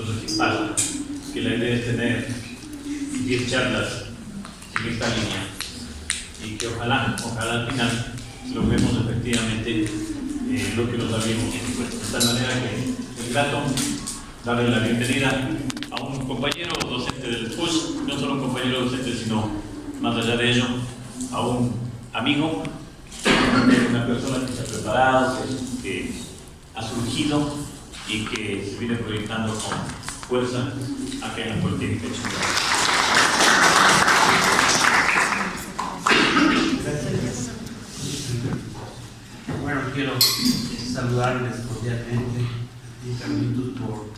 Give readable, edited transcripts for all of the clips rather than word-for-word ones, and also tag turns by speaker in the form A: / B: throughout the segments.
A: Entonces, ¿qué pasa? Que la idea es tener 10 charlas en esta línea y que ojalá al final logremos efectivamente lo que nos habíamos propuesto. De tal manera que es grato darle la bienvenida a un compañero docente del PUS, no solo un compañero docente, sino más allá de ello, a un amigo, una persona que se ha preparado, que ha surgido y que se viene proyectando con fuerza acá en la Politécnica de Chile.
B: Bueno, quiero saludarles cordialmente y Carlitos por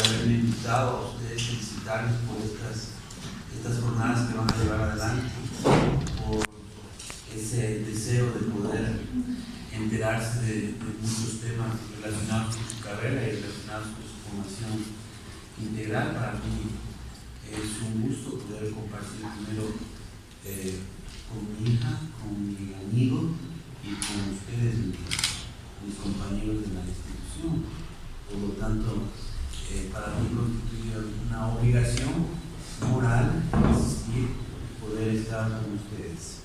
B: haberme invitado a ustedes, felicitarles por estas jornadas que van a llevar adelante, por ese deseo de poder enterarse de muchos temas relacionados con su carrera y relacionados con su formación integral. Para mí es un gusto poder compartir primero con mi hija, con mi amigo y con ustedes, mis compañeros de la institución. Por lo tanto, para mí constituye una obligación moral asistir y poder estar con ustedes.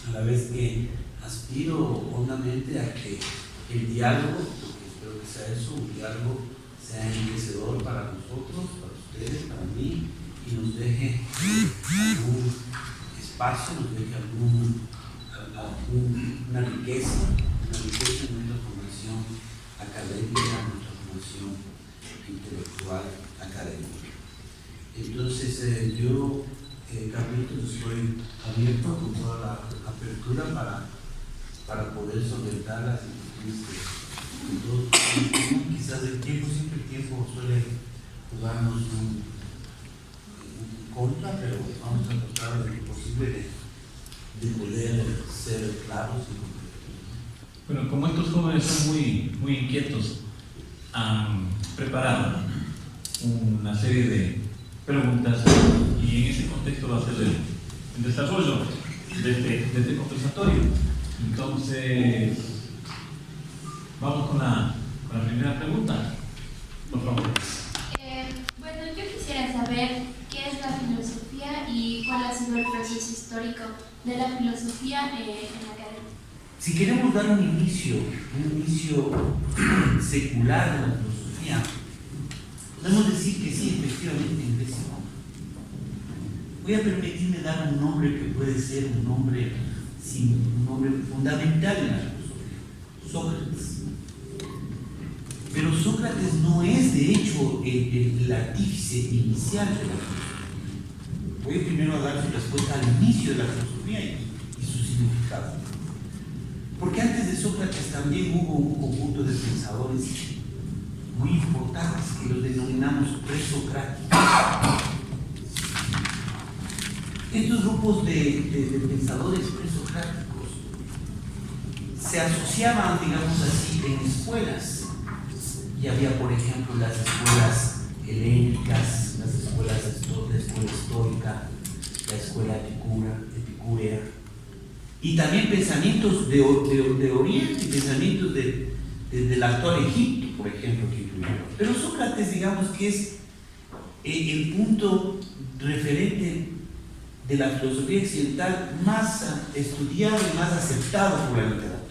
B: A la vez que aspiro hondamente a que el diálogo, porque espero que sea eso, un diálogo sea enriquecedor para nosotros, para ustedes, para mí, y nos deje algún espacio, nos deje una riqueza en nuestra formación académica, en nuestra formación intelectual académica. Entonces, yo, Carlitos, estoy abierto con toda la apertura para poder solventar las inquietudes. Quizás el tiempo suele jugarnos un contra, pero vamos a tratar de lo posible de poder ser claros y concretos.
A: Bueno, como estos jóvenes son muy inquietos, han preparado una serie de preguntas y en ese contexto va a ser el desarrollo de este conversatorio. Entonces, vamos con la primera pregunta, por favor.
C: Bueno, yo quisiera saber qué es la filosofía y cuál ha sido el proceso histórico de la filosofía en la academia.
B: Si queremos dar un inicio secular de la filosofía, podemos decir que sí, efectivamente, en Grecia. Voy a permitirme dar un nombre que puede ser un nombre fundamental en la filosofía: Sócrates. Pero Sócrates no es, de hecho, el artífice inicial de la filosofía. Voy primero a dar su respuesta al inicio de la filosofía y su significado. Porque antes de Sócrates también hubo un conjunto de pensadores muy importantes que los denominamos presocráticos. Estos grupos de pensadores presocráticos se asociaban, digamos así, en escuelas. Y había, por ejemplo, las escuelas helénicas, la escuela estoica, la escuela epicúrea, y también pensamientos de Oriente, pensamientos del actual Egipto, por ejemplo, que incluyeron. Pero Sócrates, digamos que es el punto referente de la filosofía occidental más estudiado y más aceptado por la literatura.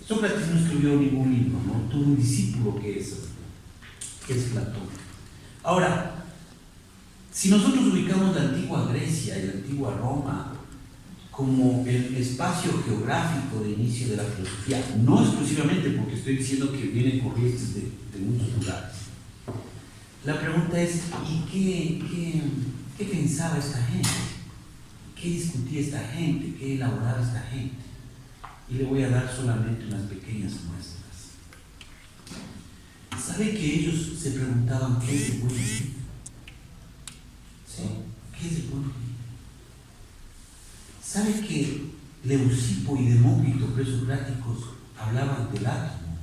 B: Sócrates no escribió ningún libro, ¿no? Tuvo un discípulo que es Platón. Ahora, si nosotros ubicamos la antigua Grecia y la antigua Roma como el espacio geográfico de inicio de la filosofía, no exclusivamente porque estoy diciendo que vienen corrientes de muchos lugares, la pregunta es: ¿y qué pensaba esta gente? ¿Qué discutía esta gente? ¿Qué elaboraba esta gente? Y le voy a dar solamente unas pequeñas muestras. ¿Sabe que ellos se preguntaban qué es el buen vivir? ¿Sí? ¿Qué es el buen vivir? ¿Sabe que Leucipo y Demócrito, presocráticos, hablaban del átomo?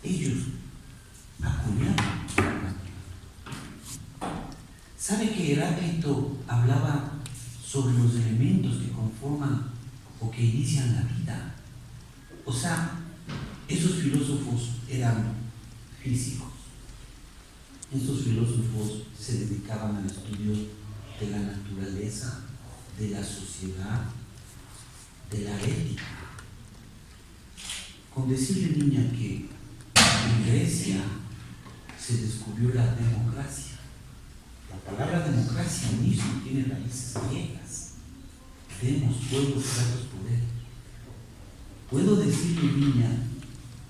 B: Ellos acuñaban. ¿Sabe que Heráclito hablaba sobre los elementos que conforman o que inician la vida? O sea, esos filósofos eran físicos, Estos filósofos se dedicaban al estudio de la naturaleza, de la sociedad, de la ética. Con decirle, niña, que en Grecia se descubrió la democracia. La palabra democracia mismo tiene raíces griegas. Demos, pueblo, tratos, poder. Puedo decirle, niña,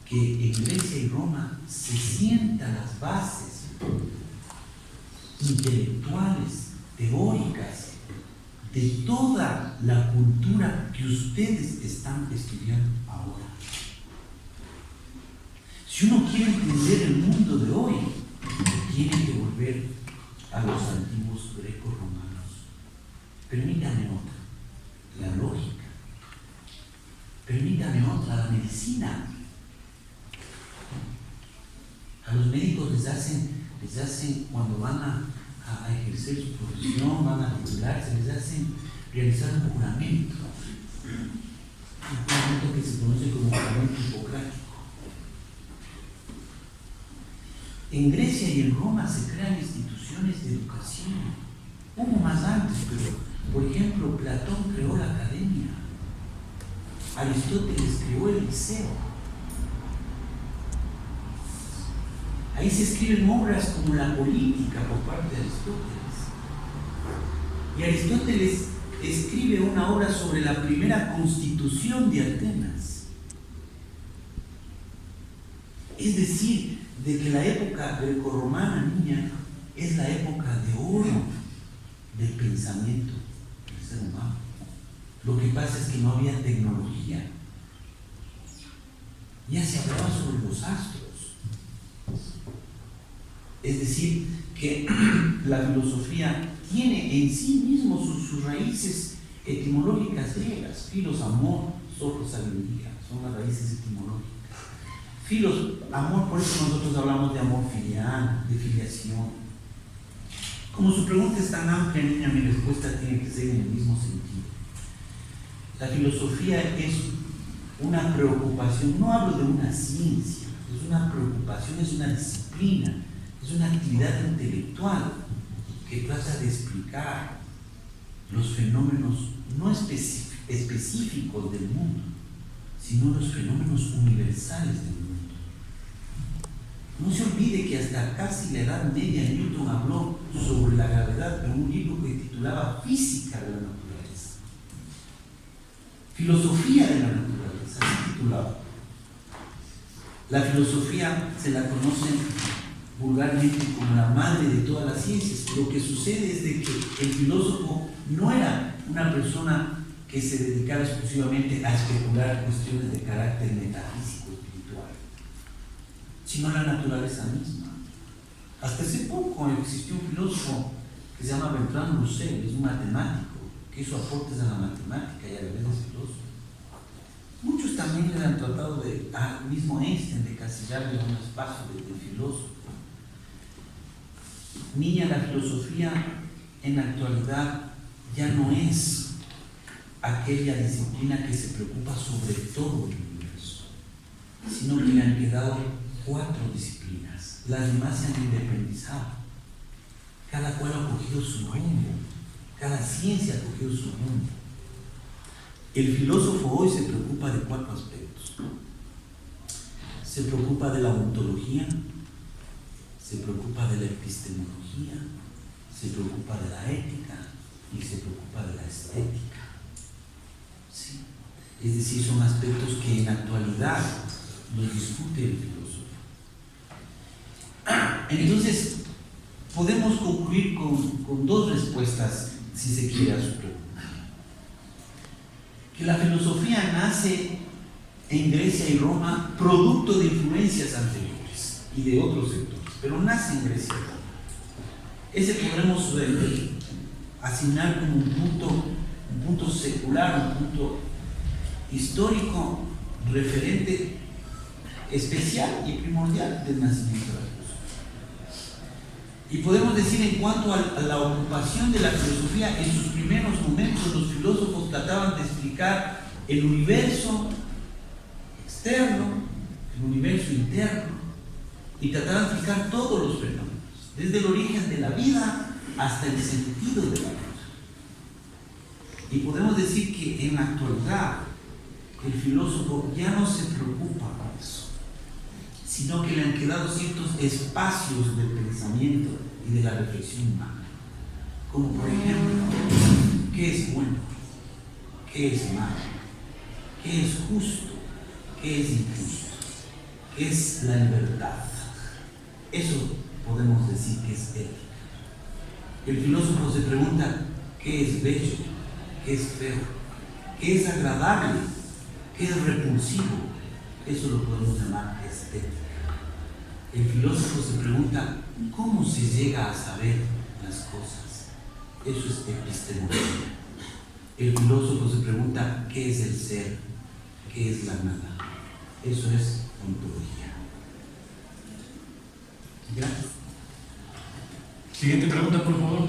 B: que en Grecia y Roma se sientan las bases intelectuales, teóricas, de toda la cultura que ustedes están estudiando ahora. Si uno quiere entender el mundo de hoy, tiene que volver a los antiguos greco-romanos. Permítame otra, la lógica. Permítame otra, la medicina. A los médicos les hacen cuando van a ejercer su profesión, van a titularse, les hacen realizar un juramento. Un juramento que se conoce como juramento hipocrático. En Grecia y en Roma se crean instituciones de educación. Hubo más antes, pero, por ejemplo, Platón creó la academia. Aristóteles creó el liceo. Ahí se escriben obras como la política por parte de Aristóteles. Y Aristóteles escribe una obra sobre la primera constitución de Atenas. Es decir, de que la época grecorromana, niña, es la época de oro del pensamiento del ser humano. Lo que pasa es que no había tecnología. Ya se hablaba sobre los astros. Es decir, que la filosofía tiene en sí mismo sus raíces etimológicas griegas. Filos, amor, soplo, sabiduría, son las raíces etimológicas. Filos, amor, por eso nosotros hablamos de amor filial, de filiación. Como su pregunta es tan amplia, niña, mi respuesta tiene que ser en el mismo sentido. La filosofía es una preocupación, no hablo de una ciencia, es una preocupación, es una disciplina, es una actividad intelectual que trata de explicar los fenómenos no específicos del mundo, sino los fenómenos universales del mundo. No se olvide que hasta casi la Edad Media Newton habló sobre la gravedad en un libro que titulaba Física de la Naturaleza. Filosofía de la Naturaleza, así titulado. La filosofía se la conoce vulgarmente como la madre de todas las ciencias. Lo que sucede es de que el filósofo no era una persona que se dedicara exclusivamente a especular cuestiones de carácter metafísico, espiritual, sino a la naturaleza misma. Hasta hace poco existió un filósofo que se llama Bertrand Russell, es un matemático, que hizo aportes a la matemática y a la vez es filósofo. Muchos también le han tratado de, al mismo Einstein, de casillarle un espacio de filósofo. Niña, la filosofía en la actualidad ya no es aquella disciplina que se preocupa sobre todo el universo, sino que le han quedado 4 disciplinas. Las demás se han independizado. Cada cual ha cogido su rumbo, cada ciencia ha cogido su rumbo. El filósofo hoy se preocupa de 4 aspectos. Se preocupa de la ontología, se preocupa de la epistemología, se preocupa de la ética y se preocupa de la estética. ¿Sí? Es decir, son aspectos que en la actualidad los discute el filósofo. Entonces, podemos concluir con 2 respuestas, si se quiere, a su pregunta. Que la filosofía nace en Grecia y Roma producto de influencias anteriores y de otros sectores, pero nace en Grecia y Roma. Ese podremos asignar como un punto secular, un punto histórico, referente especial y primordial del nacimiento de la filosofía. Y podemos decir, en cuanto a la ocupación de la filosofía, en sus primeros momentos los filósofos trataban de explicar el universo externo, el universo interno, y trataban de explicar todos los fenómenos. desde el origen de la vida hasta el sentido de la vida. Y podemos decir que en la actualidad el filósofo ya no se preocupa por eso, sino que le han quedado ciertos espacios del pensamiento y de la reflexión humana, como por ejemplo, ¿qué es bueno? ¿Qué es malo? ¿Qué es justo? ¿Qué es injusto? ¿Qué es la libertad? Eso podemos decir que es ética. El filósofo se pregunta, ¿qué es bello? ¿Qué es feo? ¿Qué es agradable? ¿Qué es repulsivo? Eso lo podemos llamar estética. El filósofo se pregunta, ¿cómo se llega a saber las cosas? Eso es epistemología. El filósofo se pregunta, ¿qué es el ser? ¿Qué es la nada? Eso es ontología. Gracias.
D: Siguiente pregunta, por favor.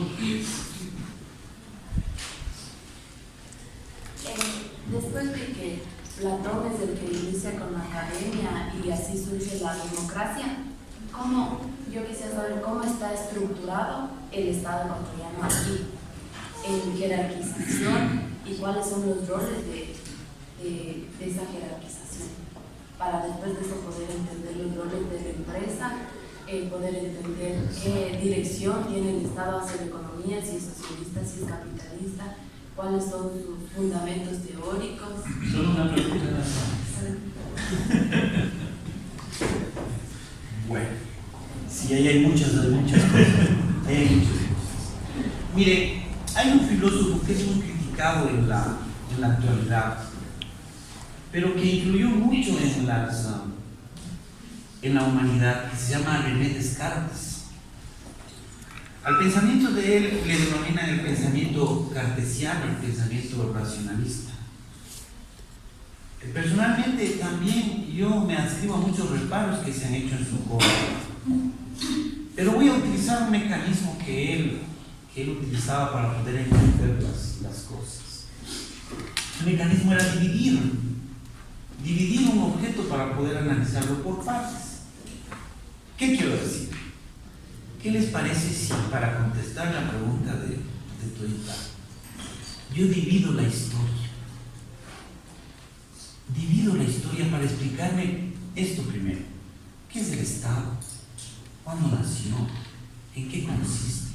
E: Después de que Platón es el que inicia con la academia y así surge la democracia, yo quisiera saber cómo está estructurado el Estado ecuatoriano aquí, en jerarquización y cuáles son los roles de esa jerarquización, para después de eso poder entender los roles de la empresa, poder entender qué dirección tiene el Estado hacia la economía, si es socialista, si es capitalista, cuáles son sus fundamentos teóricos.
D: Solo una pregunta.
B: Bueno, sí, ahí hay muchas cosas. Mire, hay un filósofo que es muy criticado en la actualidad, pero que influyó mucho en la humanidad, que se llama René Descartes. Al pensamiento de él le denominan el pensamiento cartesiano, el pensamiento racionalista. Personalmente también yo me adscribo a muchos reparos que se han hecho en su obra, pero voy a utilizar un mecanismo que él utilizaba para poder entender las cosas. Su mecanismo era dividir un objeto para poder analizarlo por partes. ¿Qué quiero decir? ¿Qué les parece si, para contestar la pregunta de Toita, yo divido la historia? Divido la historia para explicarme esto primero. ¿Qué es el Estado? ¿Cuándo nació? ¿En qué consiste?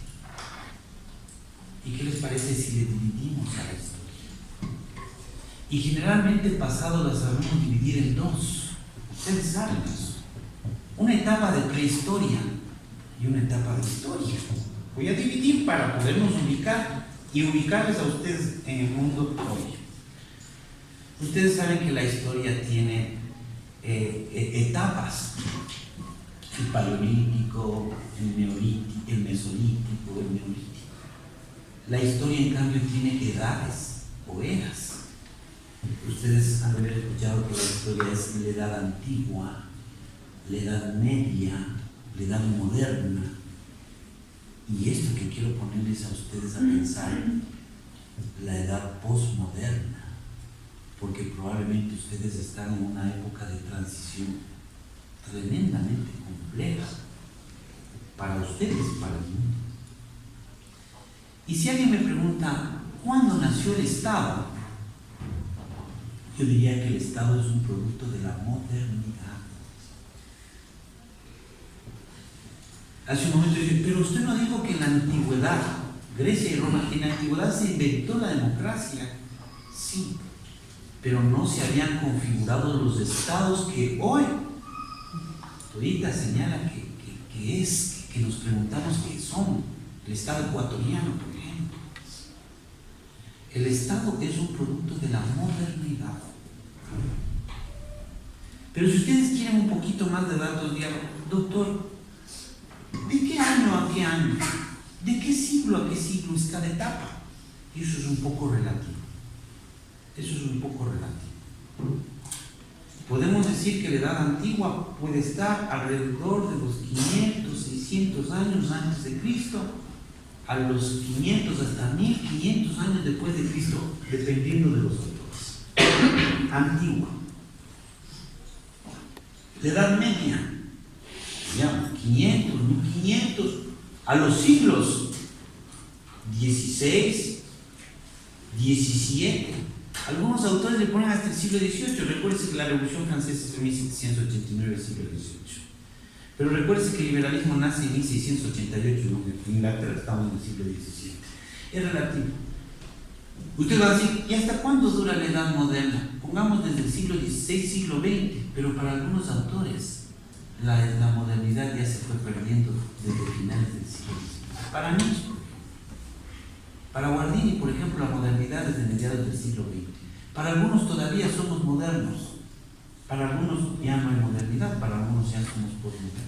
B: ¿Y qué les parece si le dividimos a la historia? Y generalmente el pasado la sabemos dividir en dos. Ustedes saben eso. Una etapa de prehistoria y una etapa de historia. Voy a dividir para podernos ubicar y ubicarles a ustedes en el mundo hoy. Ustedes saben que la historia tiene etapas: el paleolítico, el neolítico, el mesolítico, el neolítico. La historia, en cambio, tiene edades o eras. Ustedes han de haber escuchado que la historia es la edad antigua, la edad media, la edad moderna. Y esto que quiero ponerles a ustedes a pensar, la edad postmoderna, porque probablemente ustedes están en una época de transición tremendamente compleja para ustedes, para el mundo. Y si alguien me pregunta, ¿cuándo nació el Estado? Yo diría que el Estado es un producto de la modernidad. Hace un momento dije, pero usted no dijo que en la antigüedad, Grecia y Roma, en la antigüedad se inventó la democracia. Sí, pero no se habían configurado los estados que hoy ahorita señala que nos preguntamos qué son. El Estado ecuatoriano, por ejemplo. El Estado es un producto de la modernidad. Pero si ustedes quieren un poquito más de datos, digan, doctor, ¿de qué año a qué año? ¿De qué siglo a qué siglo es cada etapa? Y eso es un poco relativo. Eso es un poco relativo. Podemos decir que la edad antigua puede estar alrededor de los 500, 600 años antes de Cristo, a los 500 hasta 1500 años después de Cristo, dependiendo de los autores. Antigua. La edad media, digamos, 500, 1500, a los siglos XVI, XVII. Algunos autores le ponen hasta el siglo XVIII. Recuérdense que la Revolución Francesa es en 1789, siglo XVIII. Pero recuérdense que el liberalismo nace en 1688 en Inglaterra, estamos en el siglo XVII. Es relativo. Usted va a decir, ¿y hasta cuándo dura la edad moderna? Pongamos desde el siglo XVI, siglo XX, pero para algunos autores la modernidad ya se fue perdiendo desde finales del siglo XIX. Para mí, para Guardini, por ejemplo, la modernidad es de mediados del siglo XX. Para algunos todavía somos modernos, para algunos ya no hay modernidad, para algunos ya somos posmodernos.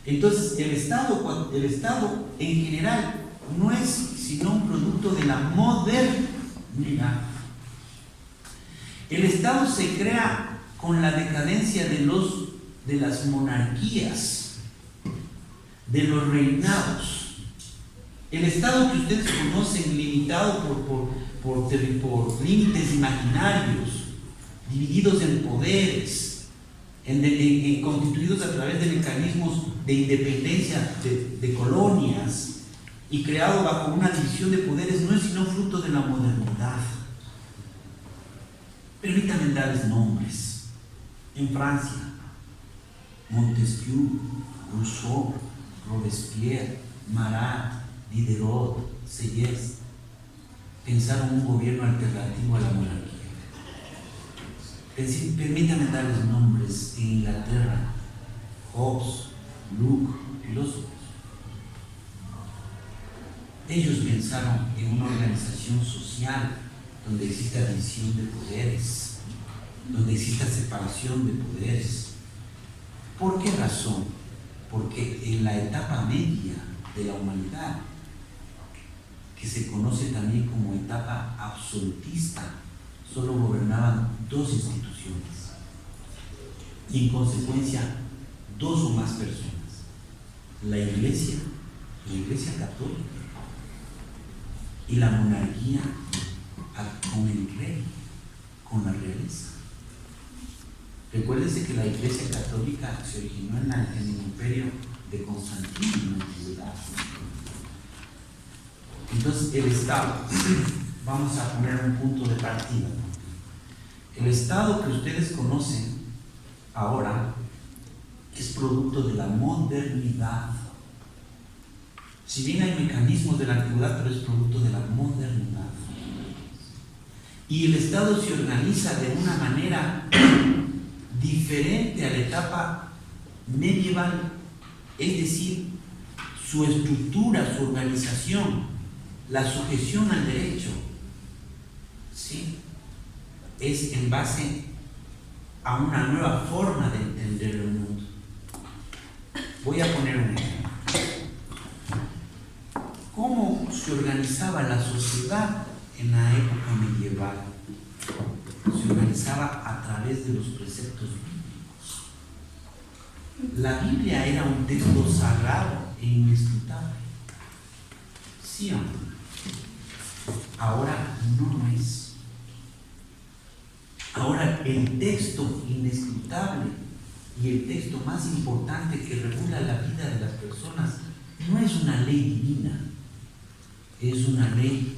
B: Entonces, el Estado en general no es sino un producto de la modernidad. El Estado se crea con la decadencia de las monarquías, de los reinados. El Estado que ustedes conocen, limitado por límites imaginarios, divididos en poderes, constituidos a través de mecanismos de independencia de colonias y creado bajo una división de poderes, no es sino fruto de la modernidad. Permítanme darles nombres. En Francia, Montesquieu, Rousseau, Robespierre, Marat, Diderot, Sieyès pensaron un gobierno alternativo a la monarquía. Permítanme darles nombres. En Inglaterra, Hobbes, Locke, filósofos. Ellos pensaron en una organización social donde exista división de poderes, donde exista separación de poderes. ¿Por qué razón? Porque en la etapa media de la humanidad, que se conoce también como etapa absolutista, solo gobernaban dos instituciones y en consecuencia dos o más personas: la Iglesia católica y la monarquía con el rey, con la realeza. Recuérdense que la Iglesia católica se originó en el imperio de Constantino, en la antigüedad. Entonces, el Estado, vamos a poner un punto de partida. El Estado que ustedes conocen ahora es producto de la modernidad. Si bien hay mecanismos de la antigüedad, pero es producto de la modernidad. Y el Estado se organiza de una manera diferente a la etapa medieval, es decir, su estructura, su organización, la sujeción al derecho, ¿sí?, es en base a una nueva forma de entender el mundo. Voy a poner un ejemplo. ¿Cómo se organizaba la sociedad en la época medieval? Se organizaba a través de los preceptos bíblicos. La Biblia era un texto sagrado e inescrutable. ¿Sí o no? Ahora no lo es. Ahora el texto inescrutable y el texto más importante que regula la vida de las personas no es una ley divina, es una ley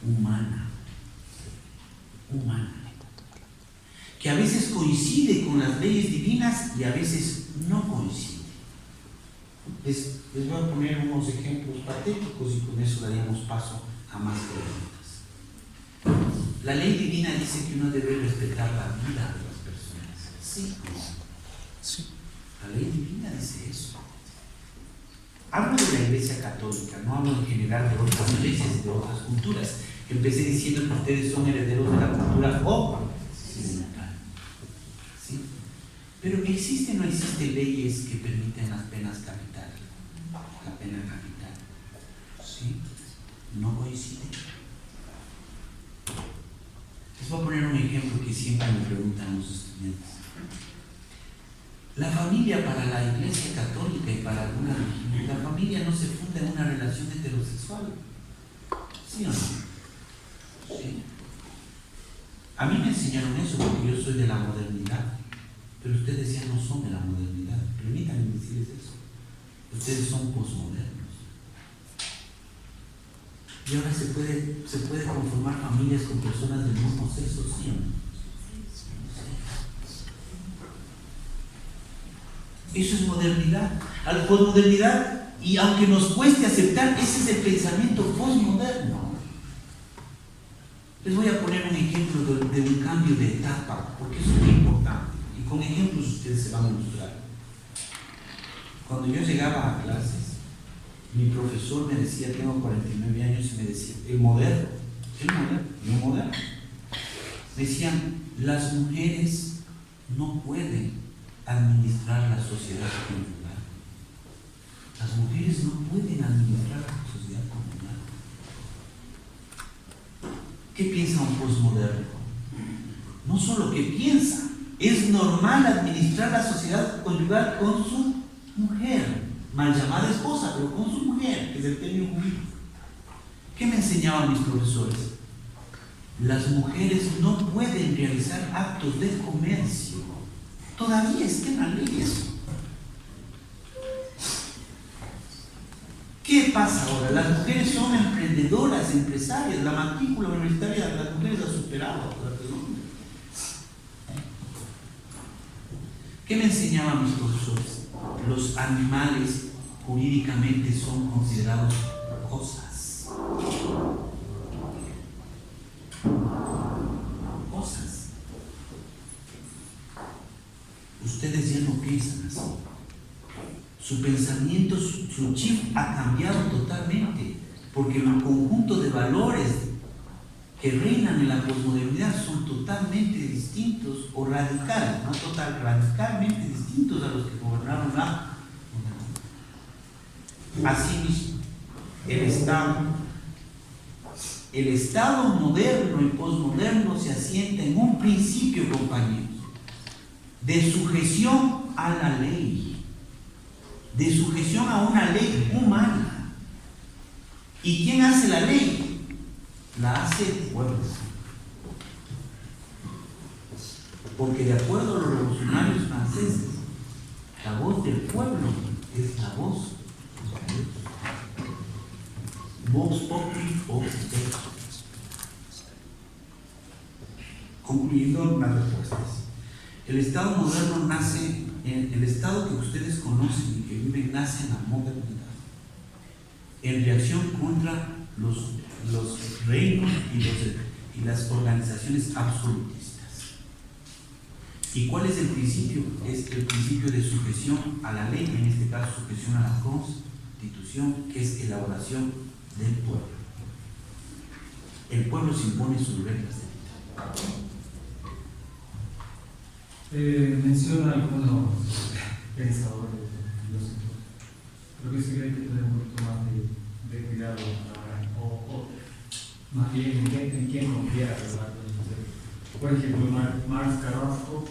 B: humana, que a veces coincide con las leyes divinas y a veces no coincide. Les voy a poner unos ejemplos patéticos y con eso daríamos paso a más preguntas. La ley divina dice que uno debe respetar la vida de las personas. Sí. La ley divina dice eso. Hablo de la Iglesia católica, no hablo en general de otras iglesias, de otras culturas. Empecé diciendo que ustedes son herederos de la cultura occidental. ¿Sí? Pero ¿existen o no existen leyes que permiten las penas capitales? La pena capital. ¿Sí? No coincide. Les voy a poner un ejemplo que siempre me preguntan los estudiantes. La familia para la Iglesia católica y para alguna religión, la familia no se funda en una relación heterosexual. ¿Sí o no? Sí. A mí me enseñaron eso porque yo soy de la modernidad, pero ustedes ya no son de la modernidad. Permítanme decirles eso. ustedes son posmodernos. Y ahora se puede conformar familias con personas del mismo sexo, ¿sí o no? Eso es modernidad. A la posmodernidad, y aunque nos cueste aceptar, ese es el pensamiento posmoderno. Les voy a poner un ejemplo de un cambio de etapa, porque eso es muy importante. Y con ejemplos ustedes se van a ilustrar. Cuando yo llegaba a clases, mi profesor me decía, tengo 49 años, y me decía, el moderno, me decían, las mujeres no pueden administrar la sociedad comunal. Las mujeres no pueden administrar la sociedad comunal. ¿Qué piensa un posmoderno? No solo que piensa, es normal administrar la sociedad conyugal con su mujer, mal llamada esposa, pero con su mujer, que es el término jurídico. ¿Qué me enseñaban mis profesores? Las mujeres no pueden realizar actos de comercio. Todavía está en la ley eso. ¿Qué pasa ahora? Las mujeres son emprendedoras, empresarias. La matrícula universitaria de las mujeres ha superado a las de los hombres. ¿Qué me enseñaban mis profesores? Los animales jurídicamente son considerados cosas. Cosas. Ustedes ya no piensan así. Su pensamiento, su chip ha cambiado totalmente, porque el conjunto de valores que reinan en la posmodernidad son totalmente distintos, o radicales, no total, radicalmente distintos a los que gobernaron la modernidad. Asimismo, el Estado moderno y posmoderno se asienta en un principio, compañeros, de sujeción a la ley, de sujeción a una ley humana. ¿Y quién hace la ley? La hace el pueblo. Porque de acuerdo a los revolucionarios franceses, la voz del pueblo es la voz de Dios. Vox populi vox Dei. Concluyendo las respuestas. El Estado moderno nace, el Estado que ustedes conocen y que viven, nace en la modernidad, en reacción contra los reinos y las organizaciones absolutistas. ¿Y cuál es el principio? Es el principio de sujeción a la ley, en este caso sujeción a la Constitución, que es elaboración del pueblo. El pueblo se impone sus reglas de vida.
D: Menciona algunos pensadores, filósofos. Creo que sí hay que tener un poquito más de cuidado, o más bien en quién confiar, ¿verdad? Por ejemplo, Marx Carrasco,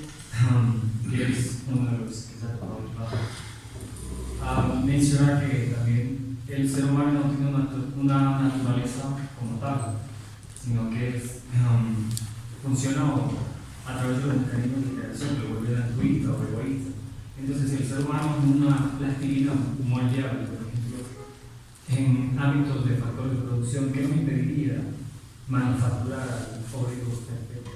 D: que es uno de los que se ha tocado menciona que también el ser humano no tiene una naturaleza como tal, sino que funciona a través de los mecanismos de creación que lo vuelven altruista o egoísta. Entonces, si el ser humano es una plastilina moldeable, por ejemplo, en ámbitos de factores de producción, ¿qué nos impediría manufacturar códigos perfectos?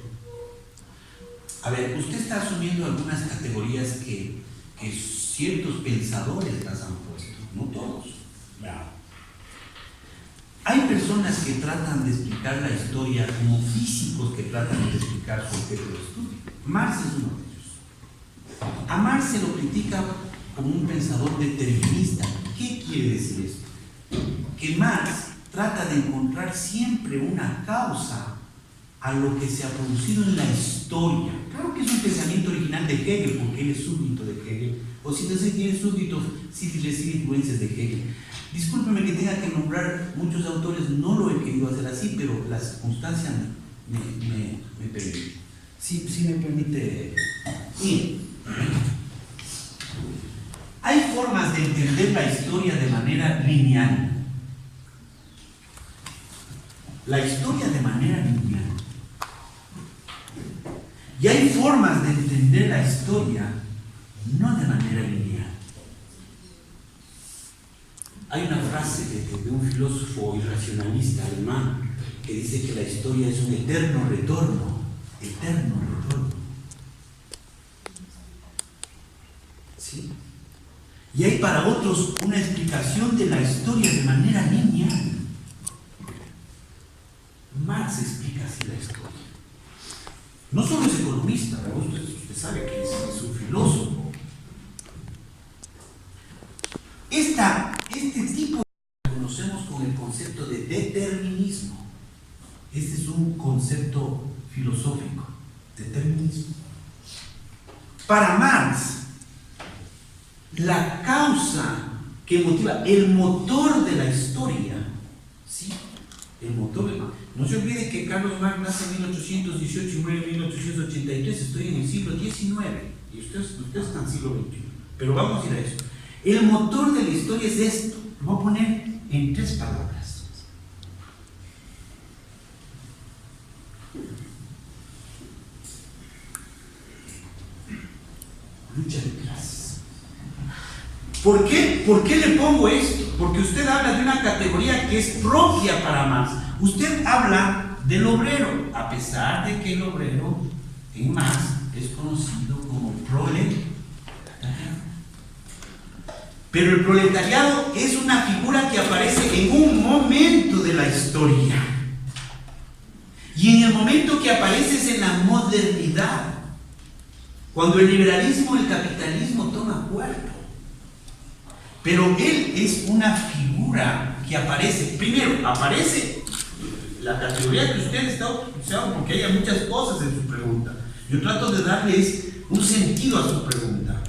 B: A ver, usted está asumiendo algunas categorías que ciertos pensadores las han puesto, no todos. Hay personas que tratan de explicar la historia como físicos que tratan de explicar su objeto de estudio. Marx es uno de ellos. A Marx se lo critica como un pensador determinista. ¿Qué quiere decir esto? Que Marx trata de encontrar siempre una causa a lo que se ha producido en la historia. Claro que es un pensamiento original de Hegel, porque él es súbdito de Hegel, o si no se tiene súbditos, sí recibe influencias de Hegel. Discúlpeme que tenga que nombrar muchos autores, no lo he querido hacer así, pero la circunstancia me permite. Sí me permite. Bien. Hay formas de entender la historia de manera lineal. La historia de manera lineal. Y hay formas de entender la historia no de manera lineal. Hay una frase de un filósofo irracionalista alemán que dice que la historia es un eterno retorno. ¿Sí? Y hay para otros una explicación de la historia de manera lineal. Marx explica así la historia. No solo es economista, usted sabe que es un filósofo. Este tipo lo conocemos con el concepto de determinismo. Este es un concepto filosófico, determinismo. Para Marx, la causa que motiva, el motor de la historia, ¿sí? El motor de... No se olvide que Carlos Marx nace en 1818 y muere en 1883, estoy en el siglo XIX, y ustedes están en el siglo XXI. Pero vamos a ir a eso. El motor de la historia es esto, lo voy a poner en 3 palabras. Lucha de clases. ¿Por qué le pongo esto? Porque usted habla de una categoría que es propia para Marx. Usted habla del obrero, a pesar de que el obrero en Marx es conocido como proletariado. Pero el proletariado es una figura que aparece en un momento de la historia. Y en el momento que aparece es en la modernidad, cuando el liberalismo, el capitalismo toma cuerpo. Pero él es una figura que aparece, primero, aparece la categoría que usted está utilizando, porque hay muchas cosas en su pregunta. Yo trato de darles un sentido a su pregunta.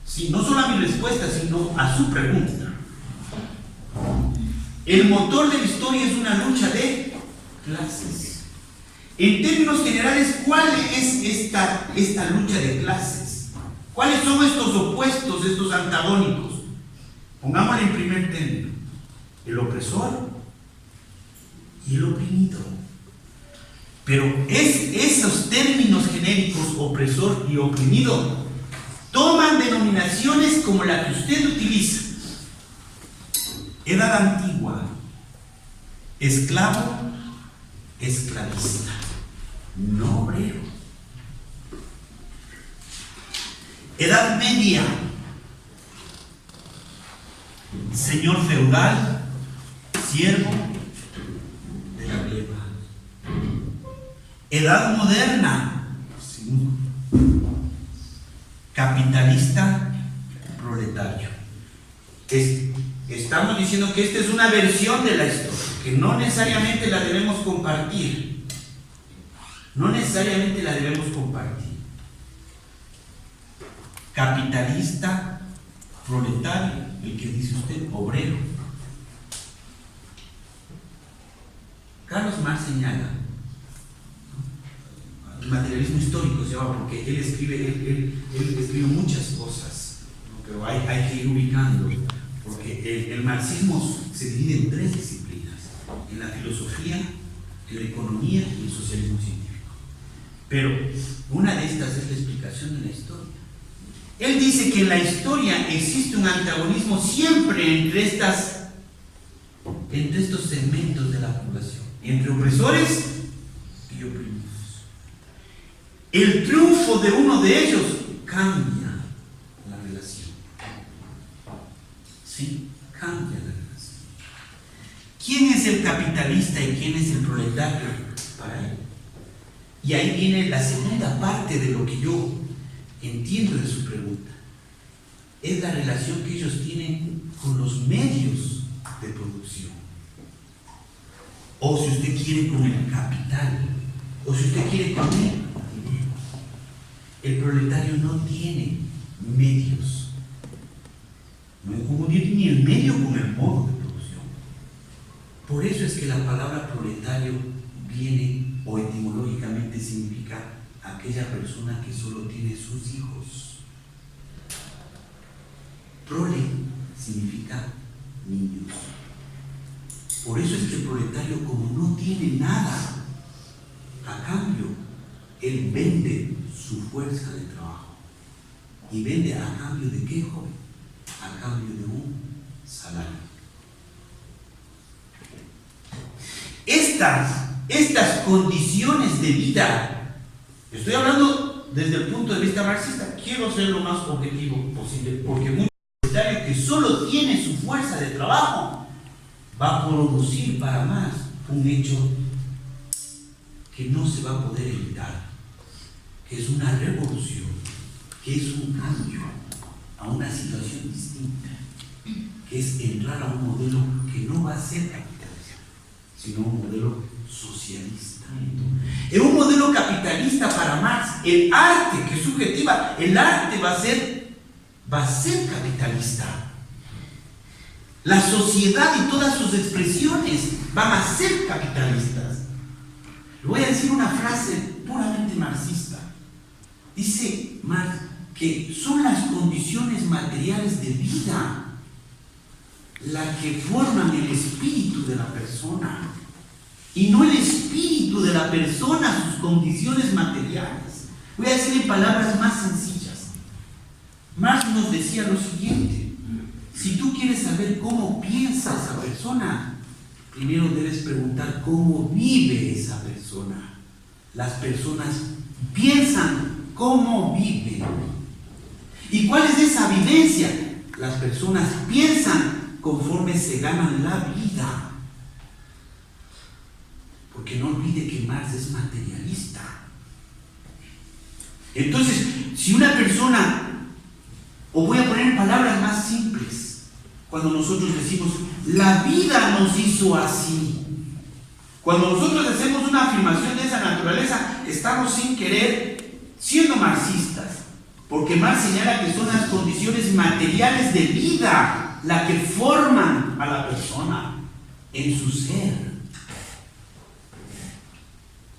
B: Sí, no solo a mi respuesta, sino a su pregunta. El motor de la historia es una lucha de clases. En términos generales, ¿cuál es esta lucha de clases? ¿Cuáles son estos opuestos, estos antagónicos? Pongámoslo en primer término: el opresor y el oprimido. Pero esos términos genéricos, opresor y oprimido, toman denominaciones como la que usted utiliza: edad antigua, esclavo, esclavista, no obrero. Edad media, señor feudal, siervo de la gleba. Edad moderna, capitalista, proletario. Estamos diciendo que esta es una versión de la historia, que no necesariamente la debemos compartir. No necesariamente la debemos compartir. Capitalista, proletario, el que dice usted, obrero. Carlos Marx señala, el materialismo histórico se llama, porque él escribe muchas cosas, ¿no? Pero hay que ir ubicando, porque el marxismo se divide en 3 disciplinas: en la filosofía, en la economía y el socialismo científico. Pero una de estas es la explicación de la historia. Él dice que en la historia existe un antagonismo siempre entre estos segmentos de la población, entre opresores y oprimidos. El triunfo de uno de ellos cambia la relación. ¿Sí? Cambia la relación. ¿Quién es el capitalista y quién es el proletario para él? Y ahí viene la segunda parte de lo que yo entiendo de su pregunta. Es la relación que ellos tienen con los medios de producción. O si usted quiere, con el capital. O si usted quiere, con el dinero. El proletario no tiene medios. No confundir ni el medio con el modo de producción. Por eso es que la palabra proletario viene, o etimológicamente significa aquella persona que solo tiene sus hijos. Prole significa niños. Por eso es que el proletario, como no tiene nada a cambio, él vende su fuerza de trabajo. ¿Y vende a cambio de qué, joven? A cambio de un salario. estas condiciones de vida, estoy hablando desde el punto de vista marxista, quiero ser lo más objetivo posible, porque un propietario que solo tiene su fuerza de trabajo va a producir para más un hecho que no se va a poder evitar, que es una revolución, que es un cambio a una situación distinta, que es entrar a un modelo que no va a ser capitalista, sino un modelo socialista. En un modelo capitalista para Marx, el arte, que es subjetiva, el arte va a ser capitalista. La sociedad y todas sus expresiones van a ser capitalistas. Le voy a decir una frase puramente marxista. Dice Marx que son las condiciones materiales de vida las que forman el espíritu de la persona, y no el espíritu de la persona sus condiciones materiales. Voy a decir en palabras más sencillas. Marx nos decía lo siguiente: si tú quieres saber cómo piensa esa persona, primero debes preguntar cómo vive esa persona. Las personas piensan cómo viven. ¿Y cuál es esa vivencia? Las personas piensan conforme se ganan la vida. Porque no olvide que Marx es materialista. Entonces, si una persona, o voy a poner en palabras más simples, cuando nosotros decimos, la vida nos hizo así, cuando nosotros hacemos una afirmación de esa naturaleza, estamos sin querer siendo marxistas, porque Marx señala que son las condiciones materiales de vida las que forman a la persona en su ser.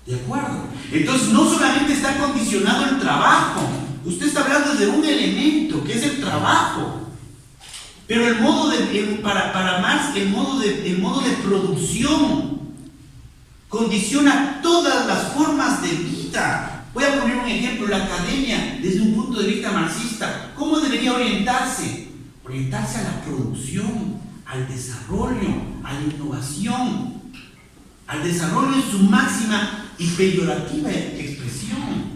B: ¿De acuerdo? Entonces no solamente está condicionado el trabajo, usted está hablando de un elemento que es el trabajo, pero el modo para Marx, el modo de producción condiciona todas las formas de vida. Voy a poner un ejemplo: la academia, desde un punto de vista marxista, ¿cómo debería orientarse? Orientarse a la producción, al desarrollo, a la innovación, al desarrollo en su máxima y peyorativa expresión.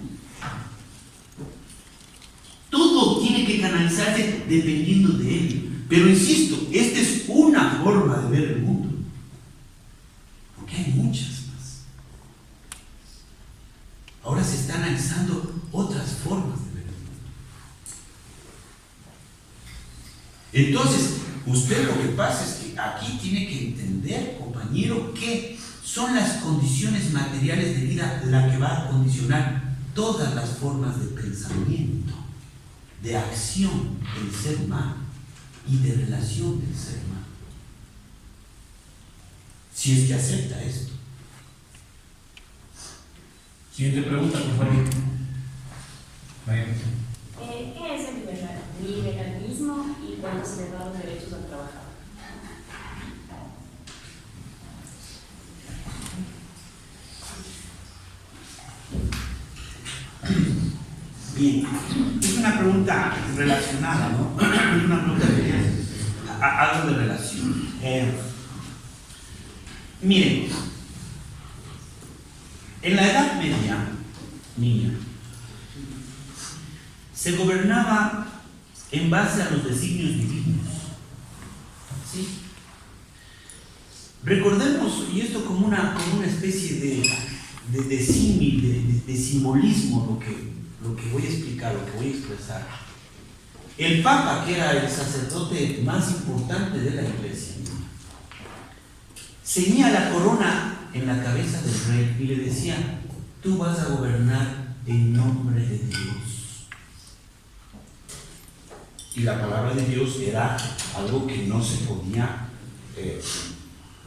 B: Todo tiene que canalizarse dependiendo de él. Pero insisto, esta es una forma de ver el mundo, porque hay muchas más. Ahora se está analizando otras formas de ver el mundo. Entonces, usted lo que pasa es que aquí tiene que entender, compañero, que son las condiciones materiales de vida las que va a condicionar todas las formas de pensamiento, de acción del ser humano y de relación del ser humano. Si es que acepta esto.
A: Siguiente pregunta, por favor.
F: ¿Qué es el liberalismo y cuándo se le da los derechos al trabajador?
B: Bien, es una pregunta relacionada, ¿no? Es una pregunta que tiene algo de relación. Miren, en la Edad Media, se gobernaba en base a los designios divinos. ¿Sí? Recordemos, y esto como una especie de símil, de simbolismo, lo que voy a explicar, lo que voy a expresar. El Papa, que era el sacerdote más importante de la Iglesia, ceñía la corona en la cabeza del rey y le decía: tú vas a gobernar en nombre de Dios. Y la palabra de Dios era algo que no se podía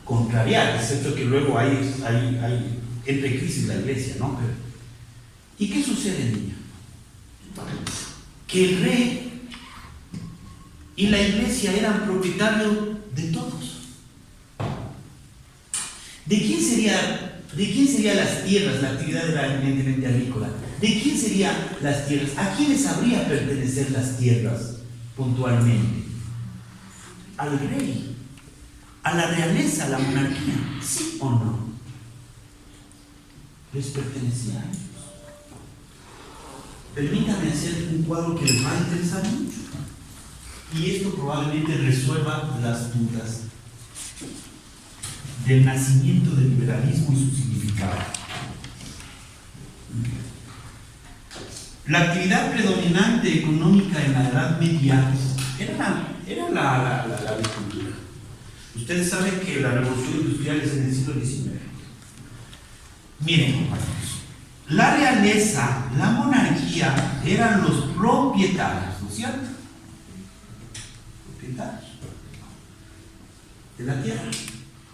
B: contrariar, excepto que luego hay entre crisis la Iglesia, ¿no? ¿Y qué sucede, niña? Que el rey y la Iglesia eran propietarios de todos. ¿De quién serían las tierras? La actividad era evidentemente agrícola. ¿De quién serían las tierras? ¿A quiénes habría pertenecer las tierras puntualmente? Al rey, a la realeza, a la monarquía, ¿sí o no? les pertenecía a ellos. Permítame hacer un cuadro que les va a interesar mucho. Y esto probablemente resuelva las dudas del nacimiento del liberalismo y su significado. La actividad predominante económica en la Edad Media era la agricultura. Ustedes saben que la revolución industrial es en el siglo XIX. Miren, compañeros, la realeza, la monarquía eran los propietarios, ¿no es cierto? Propietarios de la tierra.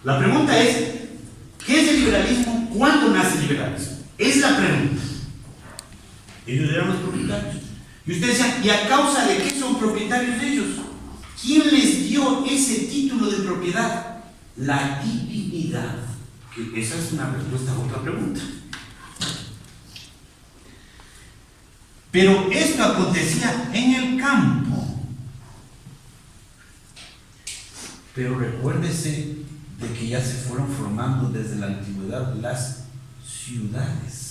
B: La pregunta es, ¿qué es el liberalismo? ¿Cuándo nace el liberalismo? Es la pregunta. Ellos eran los propietarios. Y ustedes decían, ¿y a causa de qué son propietarios de ellos? ¿Quién les dio ese título de propiedad? La divinidad. Que esa es una respuesta a otra pregunta. Pero esto acontecía en el campo. Pero recuérdese de que ya se fueron formando desde la antigüedad las ciudades.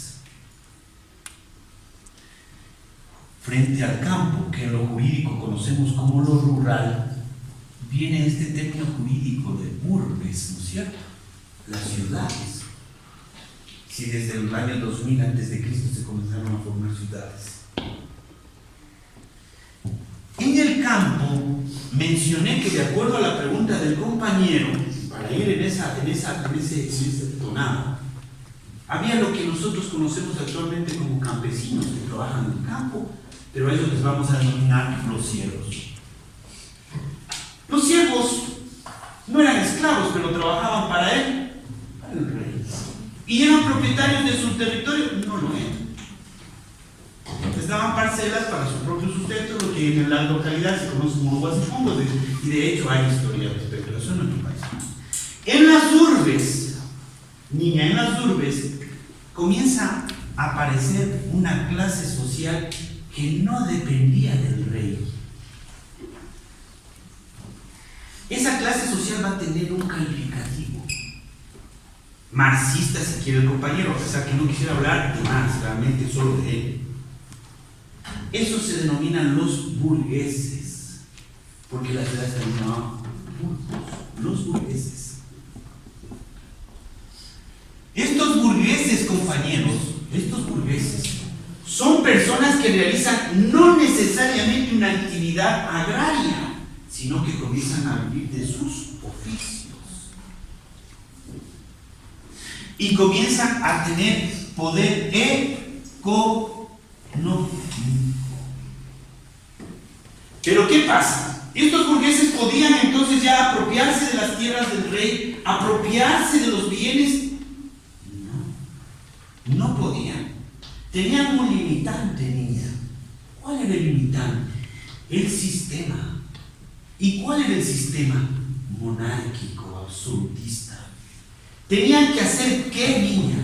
B: Frente al campo, que en lo jurídico conocemos como lo rural, viene este término jurídico de urbes, ¿no es cierto? Las ciudades. Si desde el año 2000 a.C. se comenzaron a formar ciudades. En el campo, mencioné que de acuerdo a la pregunta del compañero, para ir en ese tonado, había lo que nosotros conocemos actualmente como campesinos que trabajan en el campo, pero a ellos les vamos a denominar los siervos. Los siervos no eran esclavos, pero trabajaban para él, para el rey. ¿Y eran propietarios de su territorio? No lo eran. Les daban parcelas para su propio sustento, lo que en la localidad se conoce como guasifundos, y de hecho hay historia respecto a eso en nuestro país. En las urbes, niña, en las urbes, comienza a aparecer una clase social que no dependía del rey. Esa clase social va a tener un calificativo marxista, si quiere el compañero, o sea que no quisiera hablar de Marx, realmente solo de él. Esos se denominan los burgueses, porque la ciudad está llamada los burgueses. Estos burgueses, compañeros, estos burgueses son personas que realizan no necesariamente una actividad agraria, sino que comienzan a vivir de sus oficios y comienzan a tener poder económico. Pero ¿qué pasa? Estos burgueses podían entonces ya apropiarse de las tierras del rey, apropiarse de los bienes. No podían. Tenían un limitante, niña. ¿Cuál era el limitante? El sistema. ¿Y cuál era el sistema? Monárquico, absolutista. Tenían que hacer ¿qué, niña?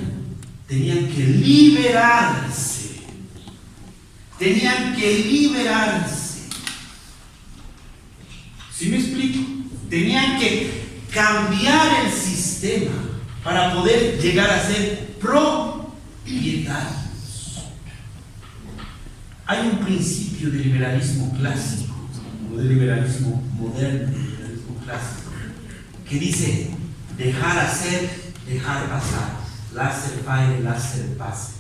B: Tenían que liberarse. Tenían que liberarse. ¿Sí me explico? Tenían que cambiar el sistema para poder llegar a ser propietarios. Hay un principio de liberalismo clásico, o de liberalismo moderno, de liberalismo clásico, que dice dejar hacer, dejar pasar, laissez faire, laissez passer.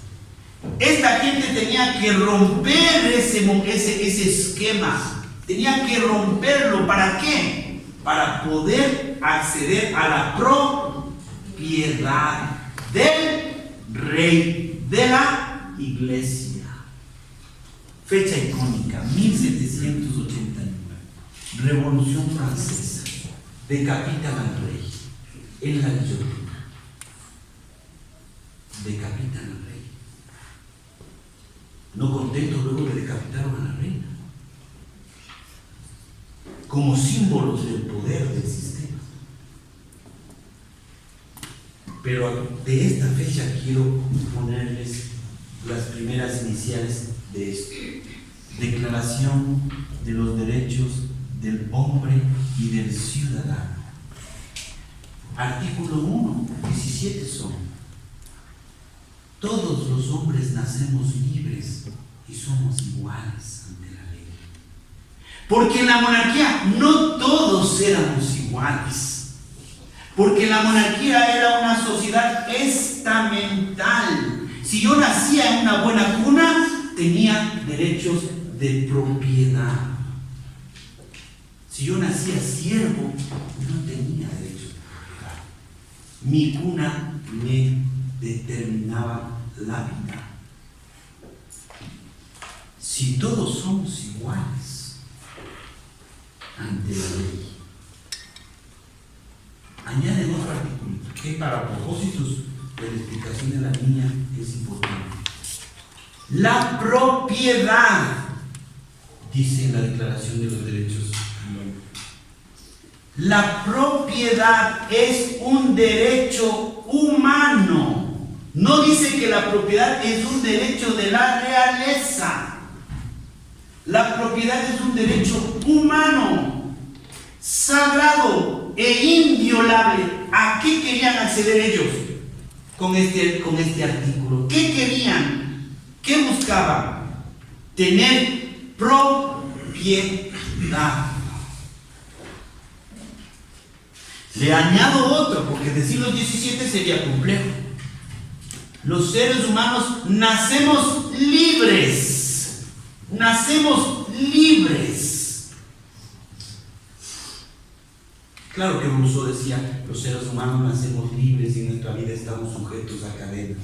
B: Esta gente tenía que romper ese esquema, tenía que romperlo. ¿Para qué? Para poder acceder a la propiedad del rey, de la iglesia. Fecha icónica, 1789, Revolución Francesa, decapitan al rey en la guillotina, decapitan al rey. No contentos, luego le decapitaron a la reina, como símbolos del poder del sistema. Pero de esta fecha quiero ponerles las primeras iniciales de esto. Declaración de los Derechos del Hombre y del Ciudadano. Artículo 1, 17 son. todos los hombres nacemos libres y somos iguales ante la ley. Porque en la monarquía no todos éramos iguales. Porque la monarquía era una sociedad estamental. Si yo nacía en una buena cuna, tenía derechos de propiedad. Si yo nacía siervo, no tenía derechos de propiedad. Mi cuna me determinaba la vida. Si todos somos iguales ante la ley, añaden otro artículo que para propósitos de la explicación de la niña es importante. La propiedad, dice en la Declaración de los Derechos Humanos, la propiedad es un derecho humano. No dice que la propiedad es un derecho de la realeza. La propiedad es un derecho humano, sagrado e inviolable. ¿A qué querían acceder ellos con este artículo? ¿Qué querían? ¿Qué buscaban? Tener propiedad. Le añado otro, porque decir los 17 sería complejo. Los seres humanos nacemos libres. Nacemos libres. Claro que Rousseau decía, los seres humanos nacemos libres y en nuestra vida estamos sujetos a cadenas.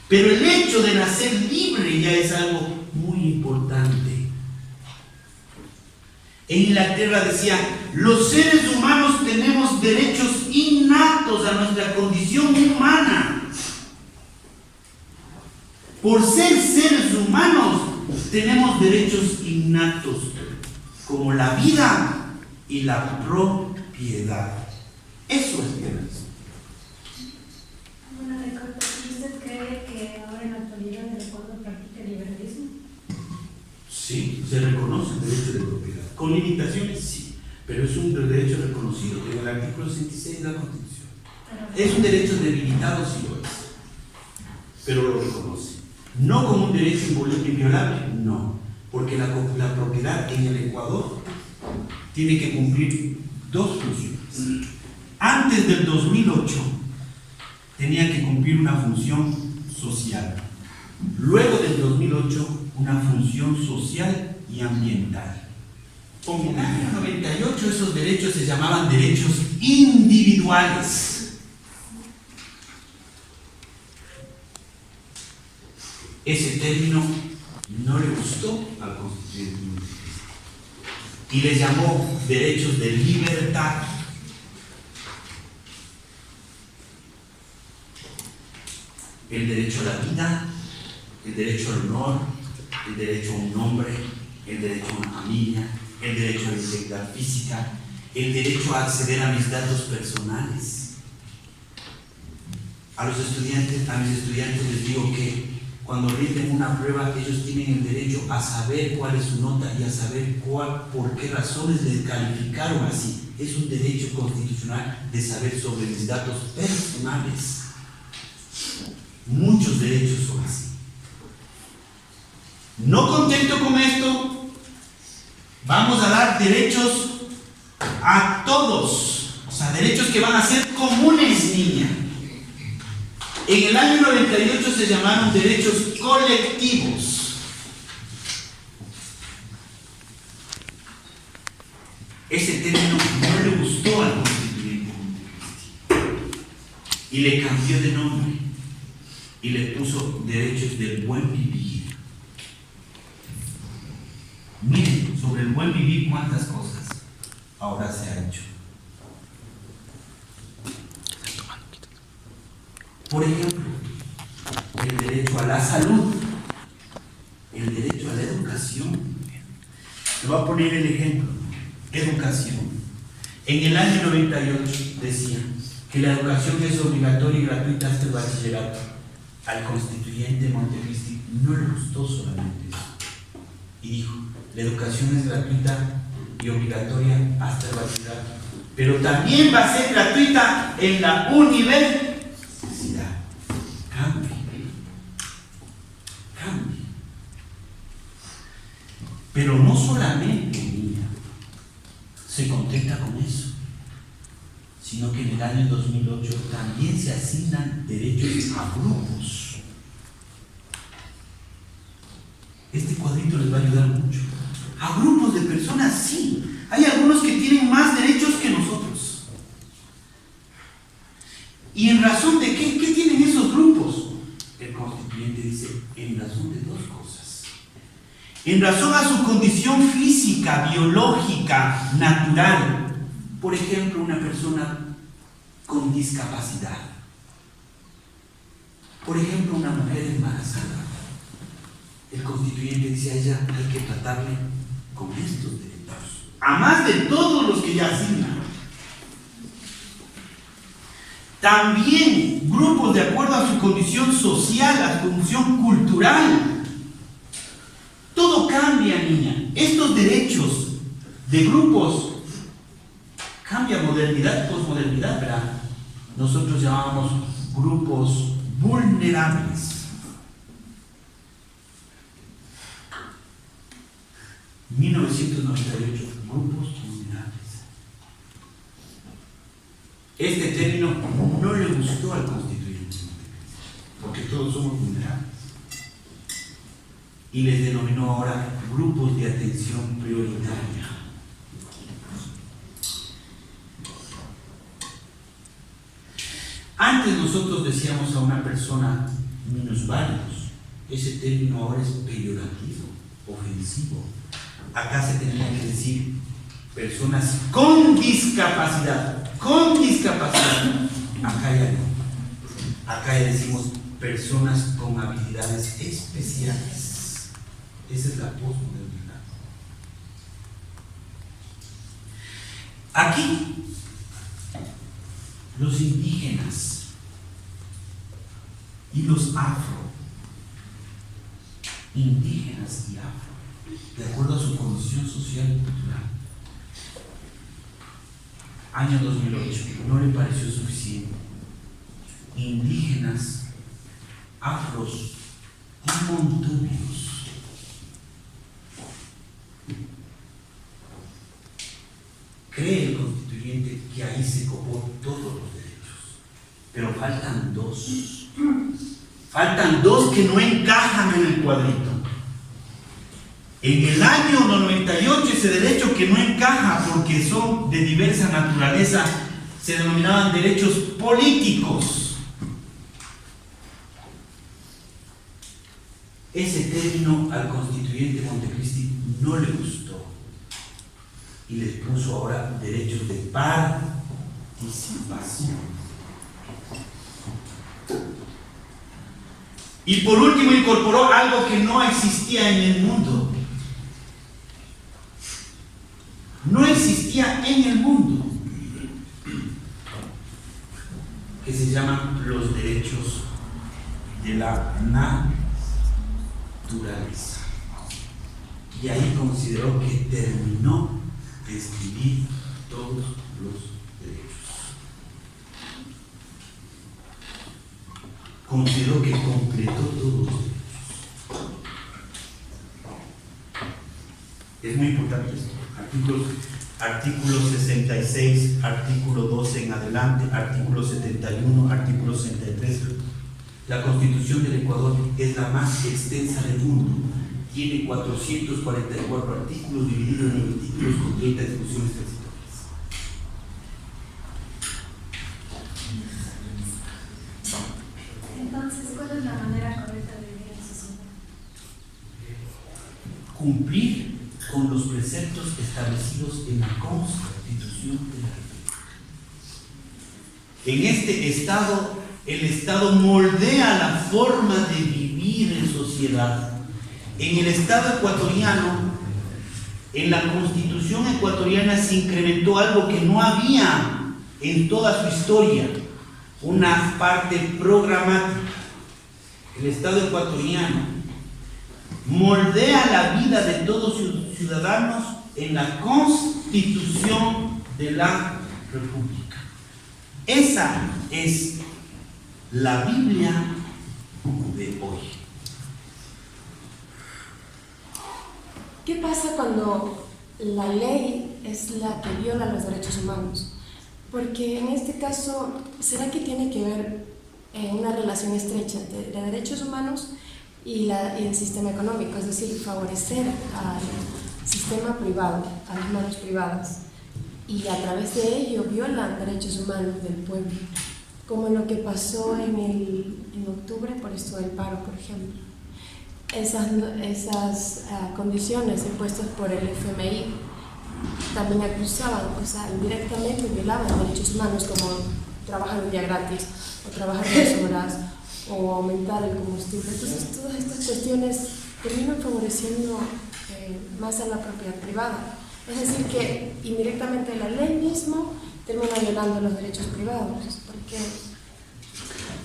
B: Pero el hecho de nacer libre ya es algo muy importante. En Inglaterra decía, los seres humanos tenemos derechos innatos a nuestra condición humana. Por ser seres humanos, tenemos derechos innatos, como la vida y la propiedad. Eso es violencia.
F: Bueno, Ricardo, ¿usted cree que ahora en la actualidad el Ecuador practica el liberalismo?
B: Sí, se reconoce el derecho de propiedad. Con limitaciones, sí, pero es un derecho reconocido en el artículo 66 de la Constitución. Es un derecho debilitado, sí lo es, pero lo reconoce. No como un derecho inviolable, no, porque la propiedad en el Ecuador tiene que cumplir dos funciones. Antes del 2008 tenía que cumplir una función social. Luego del 2008, una función social y ambiental. En el año 98 esos derechos se llamaban derechos individuales. Ese término no le gustó al constituyente y le llamó derechos de libertad. El derecho a la vida, el derecho al honor, el derecho a un nombre, el derecho a una familia, el derecho a la integridad física, el derecho a acceder a mis datos personales. A mis estudiantes les digo que cuando rinden una prueba, ellos tienen el derecho a saber cuál es su nota y a saber por qué razones les calificaron así. Es un derecho constitucional de saber sobre mis datos personales. Muchos derechos son así. No contento con esto, vamos a dar derechos a todos, o sea, derechos que van a ser comunes, niña. En el año 98 se llamaron derechos colectivos. Ese término no le gustó al constituyente y le cambió de nombre y le puso derechos del buen vivir. Miren, sobre el buen vivir, cuántas cosas ahora se ha hecho. Por ejemplo, el derecho a la salud, el derecho a la educación. Le voy a poner el ejemplo. Educación. En el año 98 decía que la educación es obligatoria y gratuita hasta el bachillerato. Al constituyente Montecristi no le gustó solamente eso. Y dijo, la educación es gratuita y obligatoria hasta el bachillerato, pero también va a ser gratuita en la universidad. Cambio. contenta con eso, sino que en el año 2008 también se asignan derechos a grupos. Este cuadrito les va a ayudar mucho. A grupos de personas, sí. Hay algunos que tienen más derechos que nosotros. ¿Y en razón de qué? ¿Qué tienen esos grupos? El constituyente dice, en razón de dos cosas. En razón a su condición física, biológica, natural. Por ejemplo, una persona con discapacidad. Por ejemplo, una mujer embarazada. El constituyente dice a ella, hay que tratarle con estos derechos, a más de todos los que ya asignan. También grupos de acuerdo a su condición social, a su condición cultural. Todo cambia, niña. Estos derechos de grupos cambia modernidad, posmodernidad, ¿verdad? Nosotros llamábamos grupos vulnerables. 1998, grupos vulnerables. Este término no le gustó al constituyente, porque todos somos vulnerables. Y les denominó ahora grupos de atención prioritaria. Antes nosotros decíamos a una persona minusválidos. Ese término ahora es peyorativo, ofensivo. Acá se tenía que decir personas con discapacidad, con discapacidad. Acá ya no. Acá ya decimos personas con habilidades especiales. Esa es la posmodernidad. Aquí, los indígenas y los afro, indígenas y afro, de acuerdo a su condición social y cultural. Año 2008, no le pareció suficiente. Indígenas, afros y montubios. Cree el constituyente que ahí se copó todos los derechos, pero faltan dos. Faltan dos que no encajan en el cuadrito. En el año 98 ese derecho que no encaja porque son de diversa naturaleza se denominaban derechos políticos. Ese término al constituyente Montecristi no le gustó y les puso ahora derechos de participación. Y por último incorporó algo que no existía en el mundo. No existía en el mundo, que se llaman los derechos de la naturaleza. Y ahí consideró que terminó de escribir todos los derechos. Consideró que completó todos los derechos. Es muy importante esto. Artículo 66, artículo 12 en adelante, artículo 71, artículo 63. La Constitución del Ecuador es la más extensa del mundo. Tiene 444 artículos divididos en 9 títulos con 30 disposiciones transitorias.
C: Entonces, ¿cuál es la manera correcta de vivir en sociedad?
B: Cumplir con los preceptos establecidos en la Constitución de la República. En este estado, el Estado moldea la forma de vivir en sociedad. En el Estado ecuatoriano, en la Constitución ecuatoriana se incrementó algo que no había en toda su historia, una parte programática. El Estado ecuatoriano moldea la vida de todos sus ciudadanos en la Constitución de la República. Esa es la Biblia de hoy.
F: ¿Qué pasa cuando la ley es la que viola los derechos humanos. Porque en este caso, ¿será que tiene que ver una relación estrecha entre derechos humanos y el sistema económico? Es decir, favorecer al sistema privado, a las manos privadas, y a través de ello violan derechos humanos del pueblo, como lo que pasó en octubre por esto del paro, por ejemplo. Esas condiciones impuestas por el FMI también acusaban, o sea, indirectamente violaban derechos humanos, como trabajar un día gratis, o trabajar 2 horas, o aumentar el combustible. Entonces, todas estas cuestiones terminan favoreciendo más a la propiedad privada. Es decir, que indirectamente la ley mismo termina violando los derechos privados. Porque...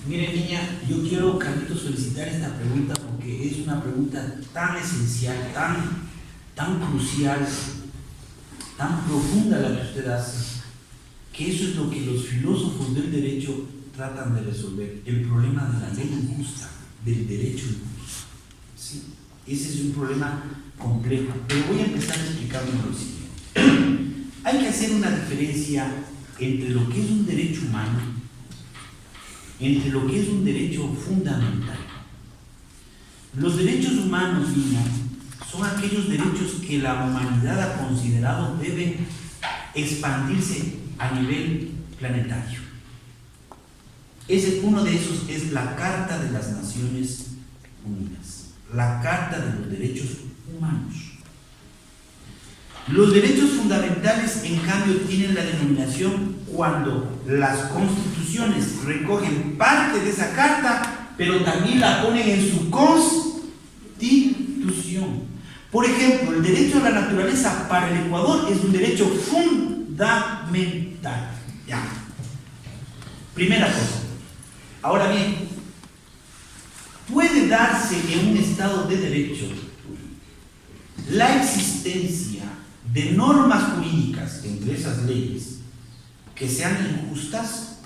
B: Mire, niña, yo quiero, Carlitos, solicitar esta pregunta porque es una pregunta tan esencial, tan crucial, tan profunda la que usted hace, que eso es lo que los filósofos del derecho tratan de resolver, el problema de la ley injusta, del derecho injusto. ¿Sí? Ese es un problema complejo, pero voy a empezar explicando lo siguiente. Hay que hacer una diferencia entre lo que es un derecho humano, entre lo que es un derecho fundamental. Los derechos humanos, niña, son aquellos derechos que la humanidad ha considerado deben expandirse a nivel planetario. Uno de esos es la Carta de las Naciones Unidas, la Carta de los Derechos Humanos. Los derechos fundamentales, en cambio, tienen la denominación cuando las constituciones recogen parte de esa carta, pero también la ponen en su constitución. Por ejemplo, el derecho a la naturaleza para el Ecuador es un derecho fundamental. Ya. Primera cosa. Ahora bien, puede darse en un Estado de derecho la existencia de normas jurídicas, entre esas leyes, que sean injustas.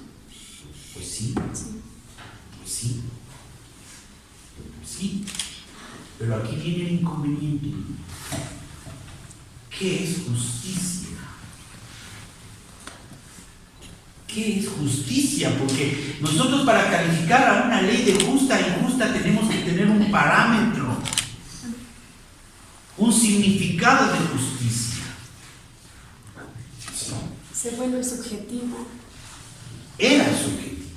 B: Pues sí, pero aquí viene el inconveniente. ¿Qué es justicia? ¿Qué es justicia? Porque nosotros, para calificar a una ley de justa e injusta, tenemos que tener un parámetro, un significado de justicia.
F: se vuelve subjetivo.
B: Era subjetivo.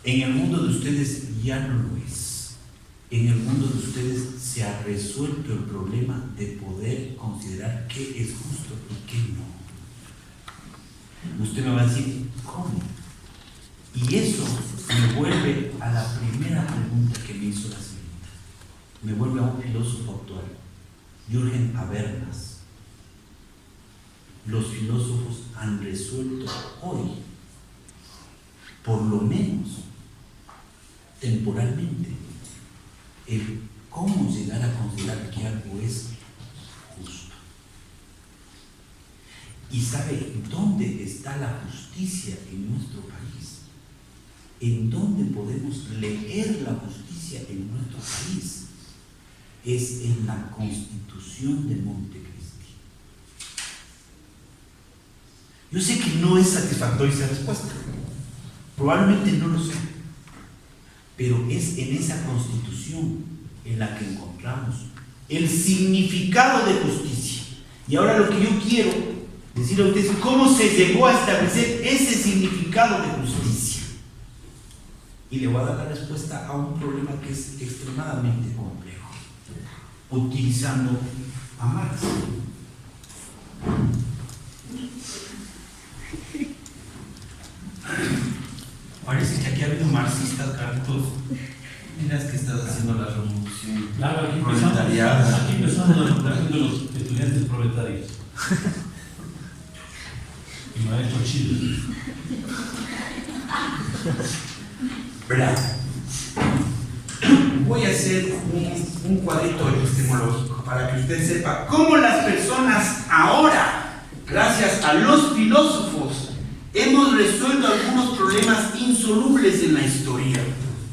B: En el mundo de ustedes ya no lo es. En el mundo de ustedes se ha resuelto el problema de poder considerar qué es justo y qué no. Usted me va a decir, ¿cómo? Y eso me vuelve a la primera pregunta que me hizo la señorita. Me vuelve a un filósofo actual, Jürgen Habermas. Los filósofos han resuelto hoy, por lo menos temporalmente, el cómo llegar a considerar que algo es justo. ¿Y sabe dónde está la justicia en nuestro país? ¿En dónde podemos leer la justicia en nuestro país? Es en la Constitución de Montecristi. Yo sé que no es satisfactoria esa respuesta, probablemente no lo sea, pero es en esa Constitución en la que encontramos el significado de justicia. Y ahora lo que yo quiero decirle a ustedes es cómo se llegó a establecer ese significado de justicia. Y le voy a dar la respuesta a un problema que es extremadamente complejo, utilizando a Marx. Parece que aquí ha habido marxistas, Carlitos. Mira, es que estás haciendo la revolución.
A: Claro, aquí
B: proletariada.
A: empezamos la recuperación de los estudiantes proletarios. Y me ha hecho chido.
B: ¿Verdad? Voy a hacer un cuadrito epistemológico para que usted sepa cómo las personas ahora, gracias a los filósofos, hemos resuelto algunos problemas insolubles en la historia.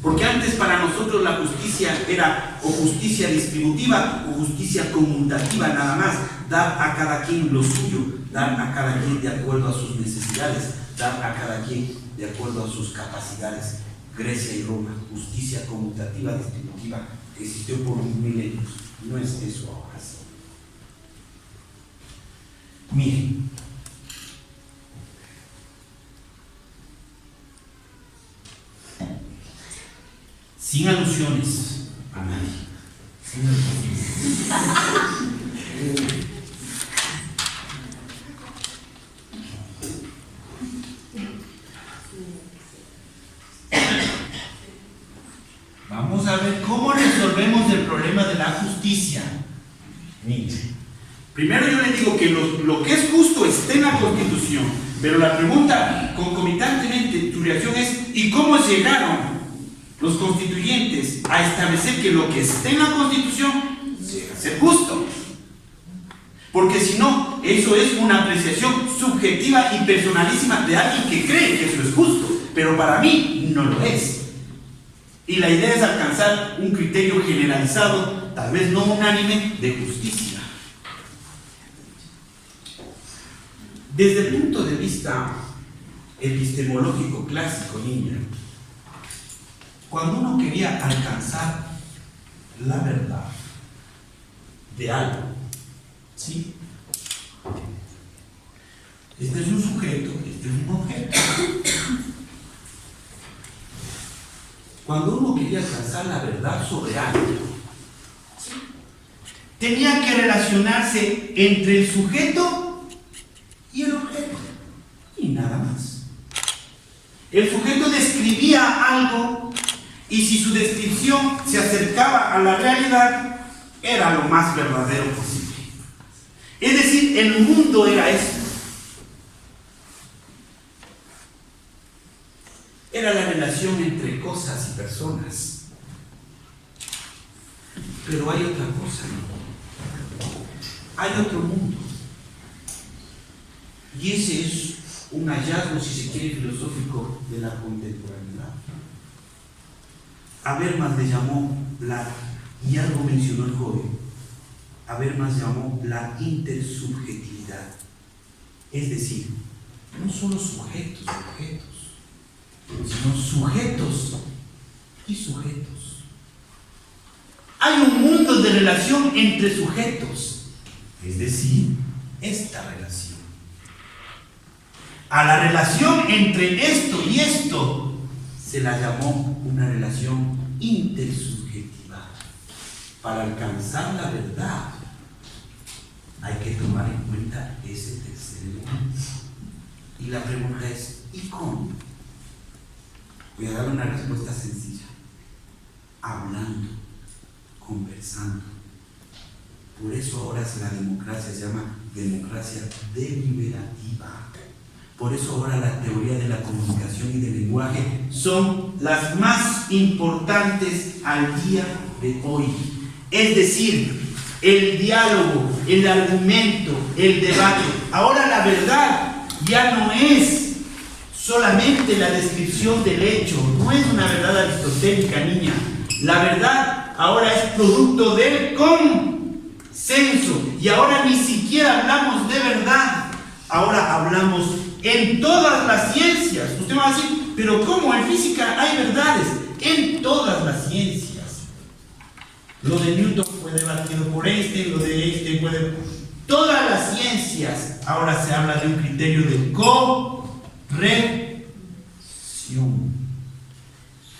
B: Porque antes para nosotros la justicia era o justicia distributiva o justicia conmutativa nada más. dar a cada quien lo suyo, dar a cada quien de acuerdo a sus necesidades, dar a cada quien de acuerdo a sus capacidades. Grecia y Roma, justicia conmutativa distributiva, que existió por milenios. No es eso ahora. Miren, sin alusiones a nadie, sin alusiones. Vamos a ver cómo resolvemos el problema de la justicia. Miren, primero yo les digo que lo que es justo está en la Constitución, pero la pregunta concomitantemente tu reacción es: ¿y cómo llegaron los constituyentes a establecer que lo que está en la Constitución llega a ser justo? Porque si no, eso es una apreciación subjetiva y personalísima de alguien que cree que eso es justo, pero para mí no lo es. Y la idea es alcanzar un criterio generalizado, tal vez no unánime, de justicia. Desde el punto de vista epistemológico clásico, niña, cuando uno quería alcanzar la verdad de algo, ¿sí? Este es un sujeto, este es un objeto. Cuando uno quería alcanzar la verdad sobre algo, tenía que relacionarse entre el sujeto y el objeto, y nada más. El sujeto describía algo, y si su descripción se acercaba a la realidad, era lo más verdadero posible. Es decir, el mundo era eso. Era la relación entre cosas y personas. Pero hay otra cosa, ¿no? Hay otro mundo. Y ese es un hallazgo, si se quiere, filosófico de la contemporaneidad. Habermas le llamó y algo mencionó el joven, Habermas llamó la intersubjetividad. Es decir, no solo sujetos y objetos, sino sujetos y sujetos. Hay un mundo de relación entre sujetos, es decir, esta relación. A la relación entre esto y esto se la llamó una relación intersubjetiva. Para alcanzar la verdad hay que tomar en cuenta ese tercer elemento. Y la pregunta es: ¿y cómo? Voy a dar una respuesta sencilla. Hablando, conversando. Por eso ahora la democracia se llama democracia deliberativa. Por eso ahora la teoría de la comunicación y del lenguaje son las más importantes al día de hoy. Es decir, el diálogo, el argumento, el debate. Ahora la verdad ya no es solamente la descripción del hecho, no es una verdad aristotélica, niña. La verdad ahora es producto del consenso. Y ahora ni siquiera hablamos de verdad, ahora hablamos en todas las ciencias. Usted va a decir: ¿pero cómo? En física hay verdades. En todas las ciencias. Lo de Newton fue debatido por Einstein, lo de Einstein fue debatido. Todas las ciencias ahora se habla de un criterio de corrección.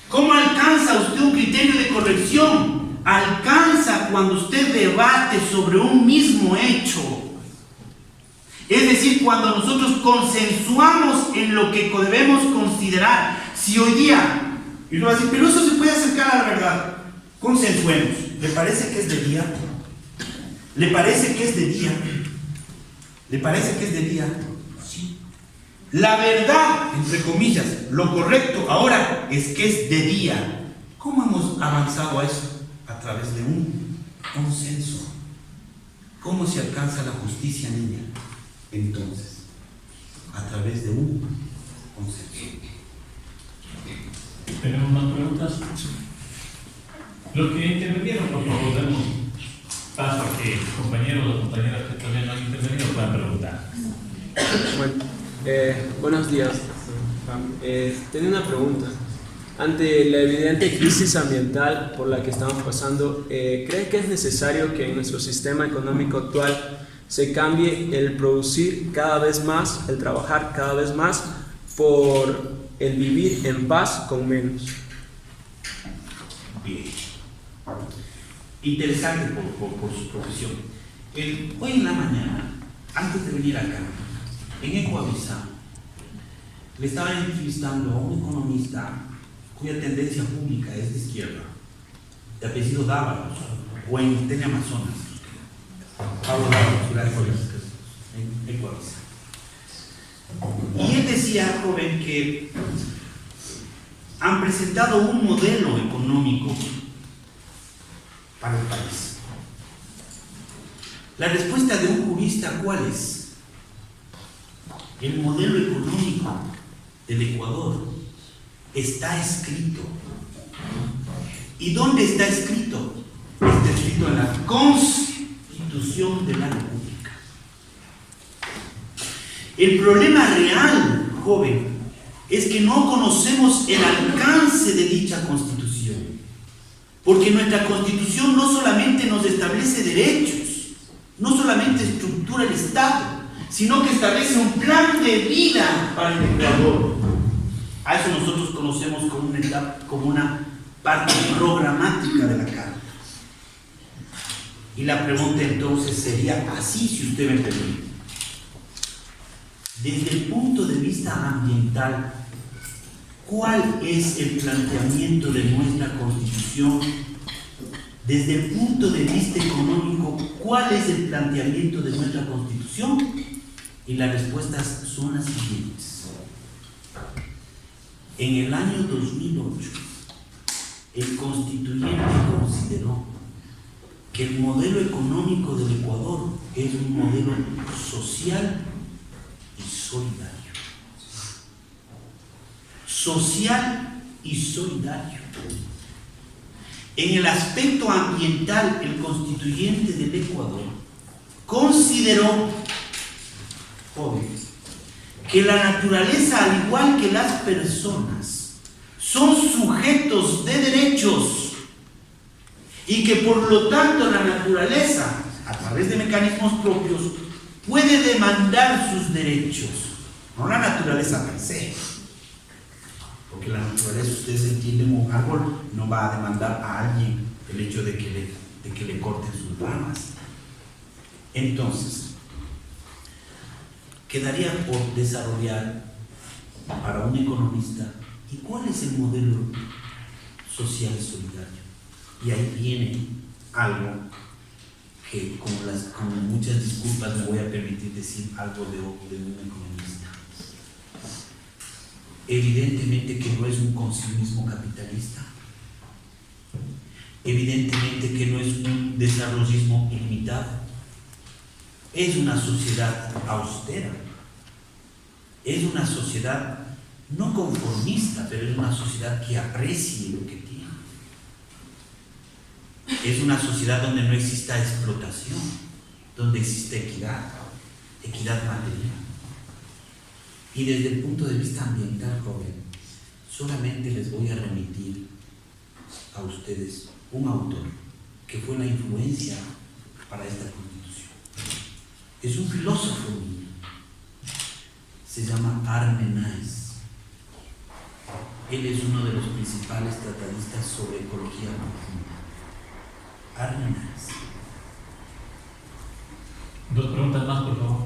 B: ¿Cómo alcanza usted un criterio de corrección? Alcanza cuando usted debate sobre un mismo hecho. Es decir, cuando nosotros consensuamos en lo que debemos considerar. Si hoy día, y uno va a decir: pero eso se puede acercar a la verdad. Consensuemos. ¿Le parece que es de día? ¿Le parece que es de día? ¿Le parece que es de día? Sí. La verdad, entre comillas, lo correcto ahora es que es de día. ¿Cómo hemos avanzado a eso? A través de un consenso. ¿Cómo se alcanza la justicia, niña? Entonces, a través de un consenso.
A: ¿Tenemos más preguntas? Los que intervinieron, por favor, demos paso a que compañeros o compañeras que todavía no han intervenido puedan preguntar.
G: Bueno, buenos días. Tenía una pregunta. Ante la evidente crisis ambiental por la que estamos pasando, ¿cree que es necesario que en nuestro sistema económico actual se cambie el producir cada vez más, el trabajar cada vez más, por el vivir en paz con menos?
B: Bien. Interesante por su profesión. Hoy en la mañana, antes de venir acá, en Ecuavisa, le estaba entrevistando a un economista cuya tendencia pública es de izquierda, de apellido Dávalos, o en Tene Amazonas. Pablo Dávalos, ciudad de Ecuavisa, en Ecuavisa. Y él decía, joven, que han presentado un modelo económico para el país. La respuesta de un jurista, ¿cuál es? El modelo económico del Ecuador está escrito. ¿Y dónde está escrito? Está escrito en la Constitución de la República. El problema real, joven, es que no conocemos el alcance de dicha Constitución. Porque nuestra Constitución no solamente nos establece derechos, no solamente estructura el Estado, sino que establece un plan de vida para el Ecuador. A eso nosotros conocemos como una parte programática de la Carta. Y la pregunta entonces sería así, si usted me permite. Desde el punto de vista ambiental, ¿cuál es el planteamiento de nuestra Constitución? Desde el punto de vista económico, ¿cuál es el planteamiento de nuestra Constitución? Y las respuestas son las siguientes. En el año 2008, el constituyente consideró que el modelo económico del Ecuador es un modelo social y solidario. Social y solidario. En el aspecto ambiental, el constituyente del Ecuador consideró, jóvenes, que la naturaleza, al igual que las personas, son sujetos de derechos y que por lo tanto la naturaleza, a través de mecanismos propios, puede demandar sus derechos, no la naturaleza per se. Porque la naturaleza, ustedes entienden, un árbol no va a demandar a alguien el hecho de que le corten sus ramas. Entonces, quedaría por desarrollar para un economista, ¿y cuál es el modelo social y solidario? Y ahí viene algo que, con muchas disculpas, me voy a permitir decir algo de un economista. Evidentemente que no es un consumismo capitalista, evidentemente que no es un desarrollismo ilimitado, es una sociedad austera, es una sociedad no conformista, pero es una sociedad que aprecie lo que tiene, es una sociedad donde no exista explotación, donde existe equidad material. Y desde el punto de vista ambiental, joven, solamente les voy a remitir a ustedes un autor que fue la influencia para esta Constitución. Es un filósofo, se llama Armenáez. Él es uno de los principales tratadistas sobre ecología profunda. Armenáez.
A: Dos preguntas más, por favor.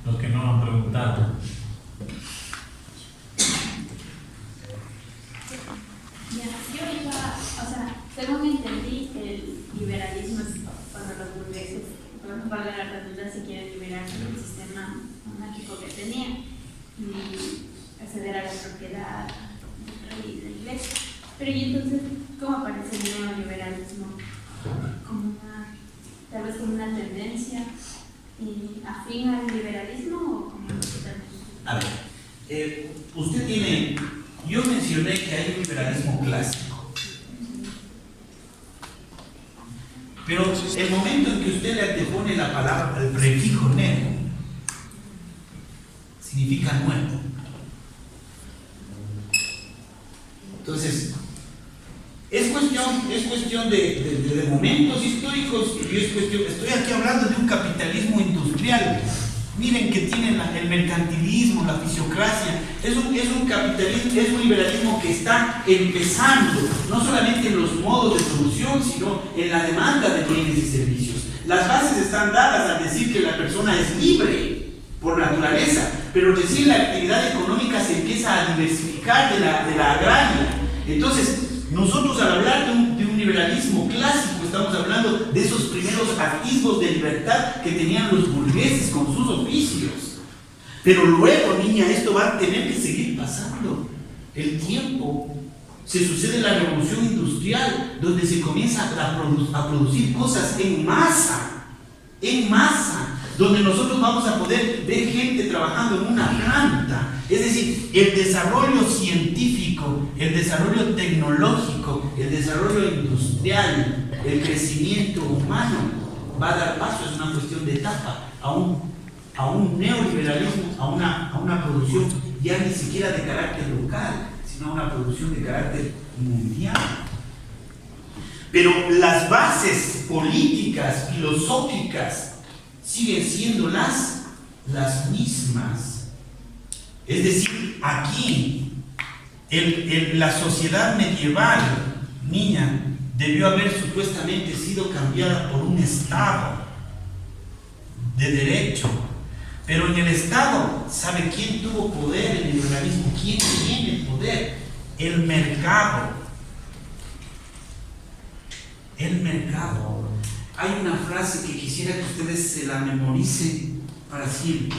A: Los que no han preguntado.
H: Según entendí, el liberalismo es cuando los burgueses, cuando valga la redundancia, se quieren liberar del sistema monárquico que tenía y acceder a la propiedad y la iglesia. Pero y entonces, ¿cómo aparece el neoliberalismo? Tal vez como una tendencia afín al liberalismo o como totalmente.
B: A ver, usted tiene, yo mencioné que hay un liberalismo clásico. Pero el momento en que usted le antepone la palabra, el prefijo neo, significa nuevo. Entonces, es cuestión de momentos históricos y estoy aquí hablando de un capitalismo industrial. Miren que tienen el mercantilismo, la fisiocracia, es un capitalismo, es un liberalismo que está empezando, no solamente en los modos de producción, sino en la demanda de bienes y servicios. Las bases están dadas al decir que la persona es libre por naturaleza, pero recién la actividad económica se empieza a diversificar de la agraria. Entonces, nosotros al hablar de un liberalismo clásico, estamos hablando de esos primeros atisbos de libertad que tenían los burgueses con sus oficios. Pero luego, niña, esto va a tener que seguir pasando. El tiempo, se sucede la revolución industrial, donde se comienza a producir cosas en masa, donde nosotros vamos a poder ver gente trabajando en una planta. Es decir, el desarrollo científico, el desarrollo tecnológico, el desarrollo industrial, el crecimiento humano va a dar paso, es una cuestión de etapa, a un neoliberalismo, a una producción ya ni siquiera de carácter local, sino a una producción de carácter mundial. Pero las bases políticas, filosóficas, siguen siendo las mismas. Es decir, aquí la sociedad medieval, niña, debió haber supuestamente sido cambiada por un Estado de derecho. Pero en el Estado, ¿sabe quién tuvo poder en el liberalismo? ¿Quién tiene el poder? El mercado. El mercado. Hay una frase que quisiera que ustedes se la memoricen para siempre,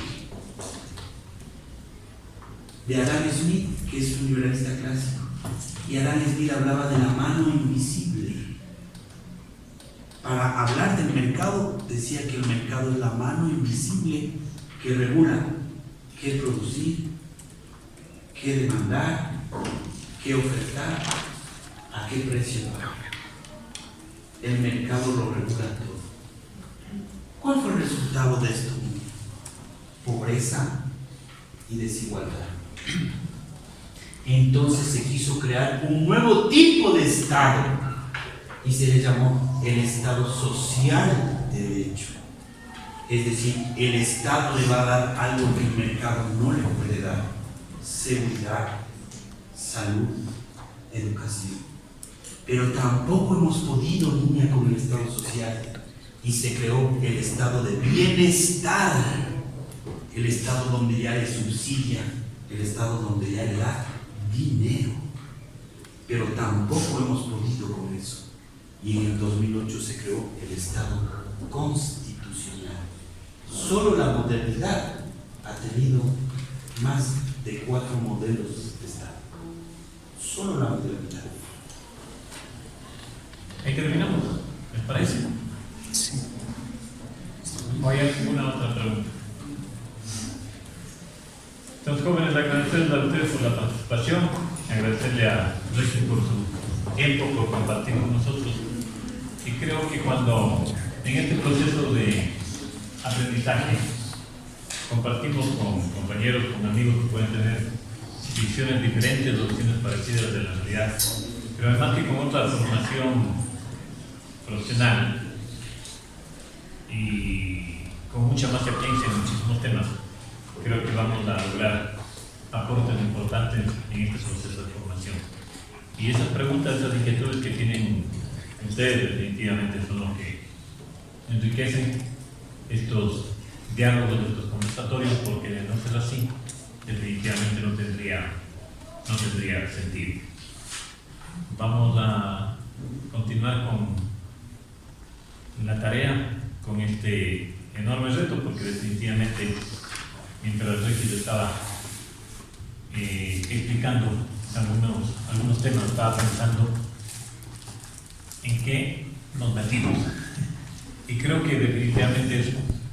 B: de Adam Smith, que es un liberalista clásico. Y Adam Smith hablaba de la mano invisible. Para hablar del mercado, decía que el mercado es la mano invisible que regula qué producir, qué demandar, qué ofertar, a qué precio pagar. El mercado lo regula todo. ¿Cuál fue el resultado de esto? Pobreza y desigualdad. Entonces se quiso crear un nuevo tipo de Estado y se le llamó el Estado social de derecho. Es decir, el Estado le va a dar algo que el mercado no le puede dar: seguridad, salud, educación. Pero tampoco hemos podido, niña, con el Estado social, y se creó el Estado de bienestar, el Estado donde ya le subsidia, el Estado donde ya le da dinero. Pero tampoco hemos podido con eso. Y en el 2008 se creó el Estado constitucional. Solo la modernidad ha tenido más de 4 modelos de Estado. Solo la modernidad.
A: Ahí terminamos, ¿les parece?
G: Sí.
A: ¿O hay alguna otra pregunta? Entonces, jóvenes, agradecerles a ustedes por la participación, agradecerle a Rexy por su tiempo, por compartir con nosotros. Y creo que cuando en este proceso de aprendizaje compartimos con compañeros, con amigos que pueden tener visiones diferentes o visiones parecidas de la realidad, pero además que con otra formación profesional y con mucha más sapiencia en muchísimos temas, creo que vamos a lograr aportes importantes en este proceso de formación. Y esas preguntas, esas inquietudes que tienen ustedes definitivamente son los que enriquecen estos diálogos, estos conversatorios, porque de no ser así, definitivamente no tendría sentido. Vamos a continuar con la tarea, con este enorme reto, porque definitivamente mientras Rexy estaba explicando algunos temas, estaba pensando en qué nos metimos. Y creo que definitivamente es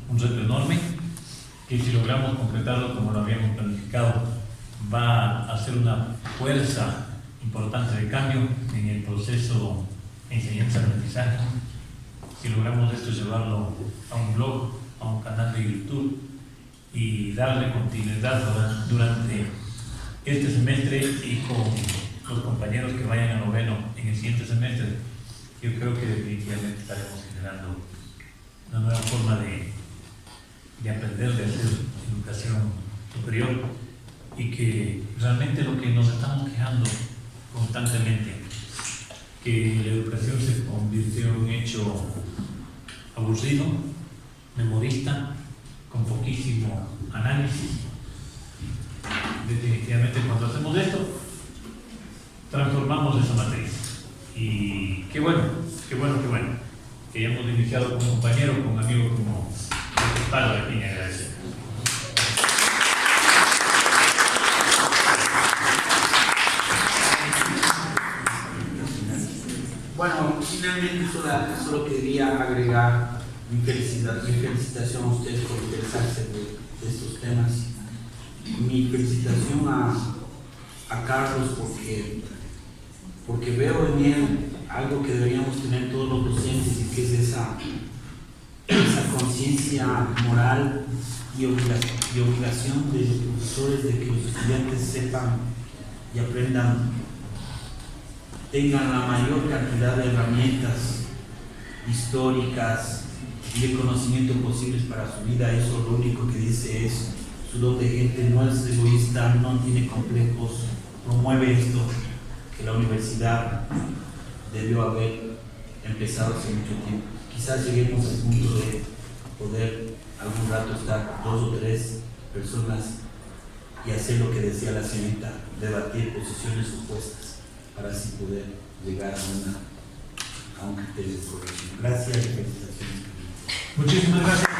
A: un reto enorme, que si logramos concretarlo como lo habíamos planificado, va a ser una fuerza importante de cambio en el proceso de enseñanza-aprendizaje. si logramos esto, llevarlo a un blog, a un canal de YouTube y darle continuidad durante este semestre y con los compañeros que vayan a noveno en el siguiente semestre, yo creo que definitivamente estaremos generando una nueva forma de aprender, de hacer educación superior, y que realmente lo que nos estamos quejando constantemente, que la educación se convirtió en un hecho aburrido, memorista, con poquísimo análisis. Definitivamente cuando hacemos esto, transformamos esa matriz. Y qué bueno que hayamos iniciado con un compañero, con un amigo como Pablo, a quien agradecemos.
B: Bueno, finalmente solo quería agregar mi felicitación a ustedes por interesarse de estos temas. Mi felicitación a Carlos porque veo en él algo que deberíamos tener todos los docentes, y que es esa conciencia moral y obligación de los profesores de que los estudiantes sepan y aprendan, tengan la mayor cantidad de herramientas históricas y de conocimiento posibles para su vida. Eso lo único que dice es: su dote de gente no es egoísta, no tiene complejos, promueve esto que la universidad debió haber empezado hace mucho tiempo. Quizás lleguemos al punto de poder algún rato estar 2 o 3 personas y hacer lo que decía la señorita, debatir posiciones opuestas, para así poder llegar a un criterio correcto. Gracias y felicitaciones.
A: Muchísimas gracias.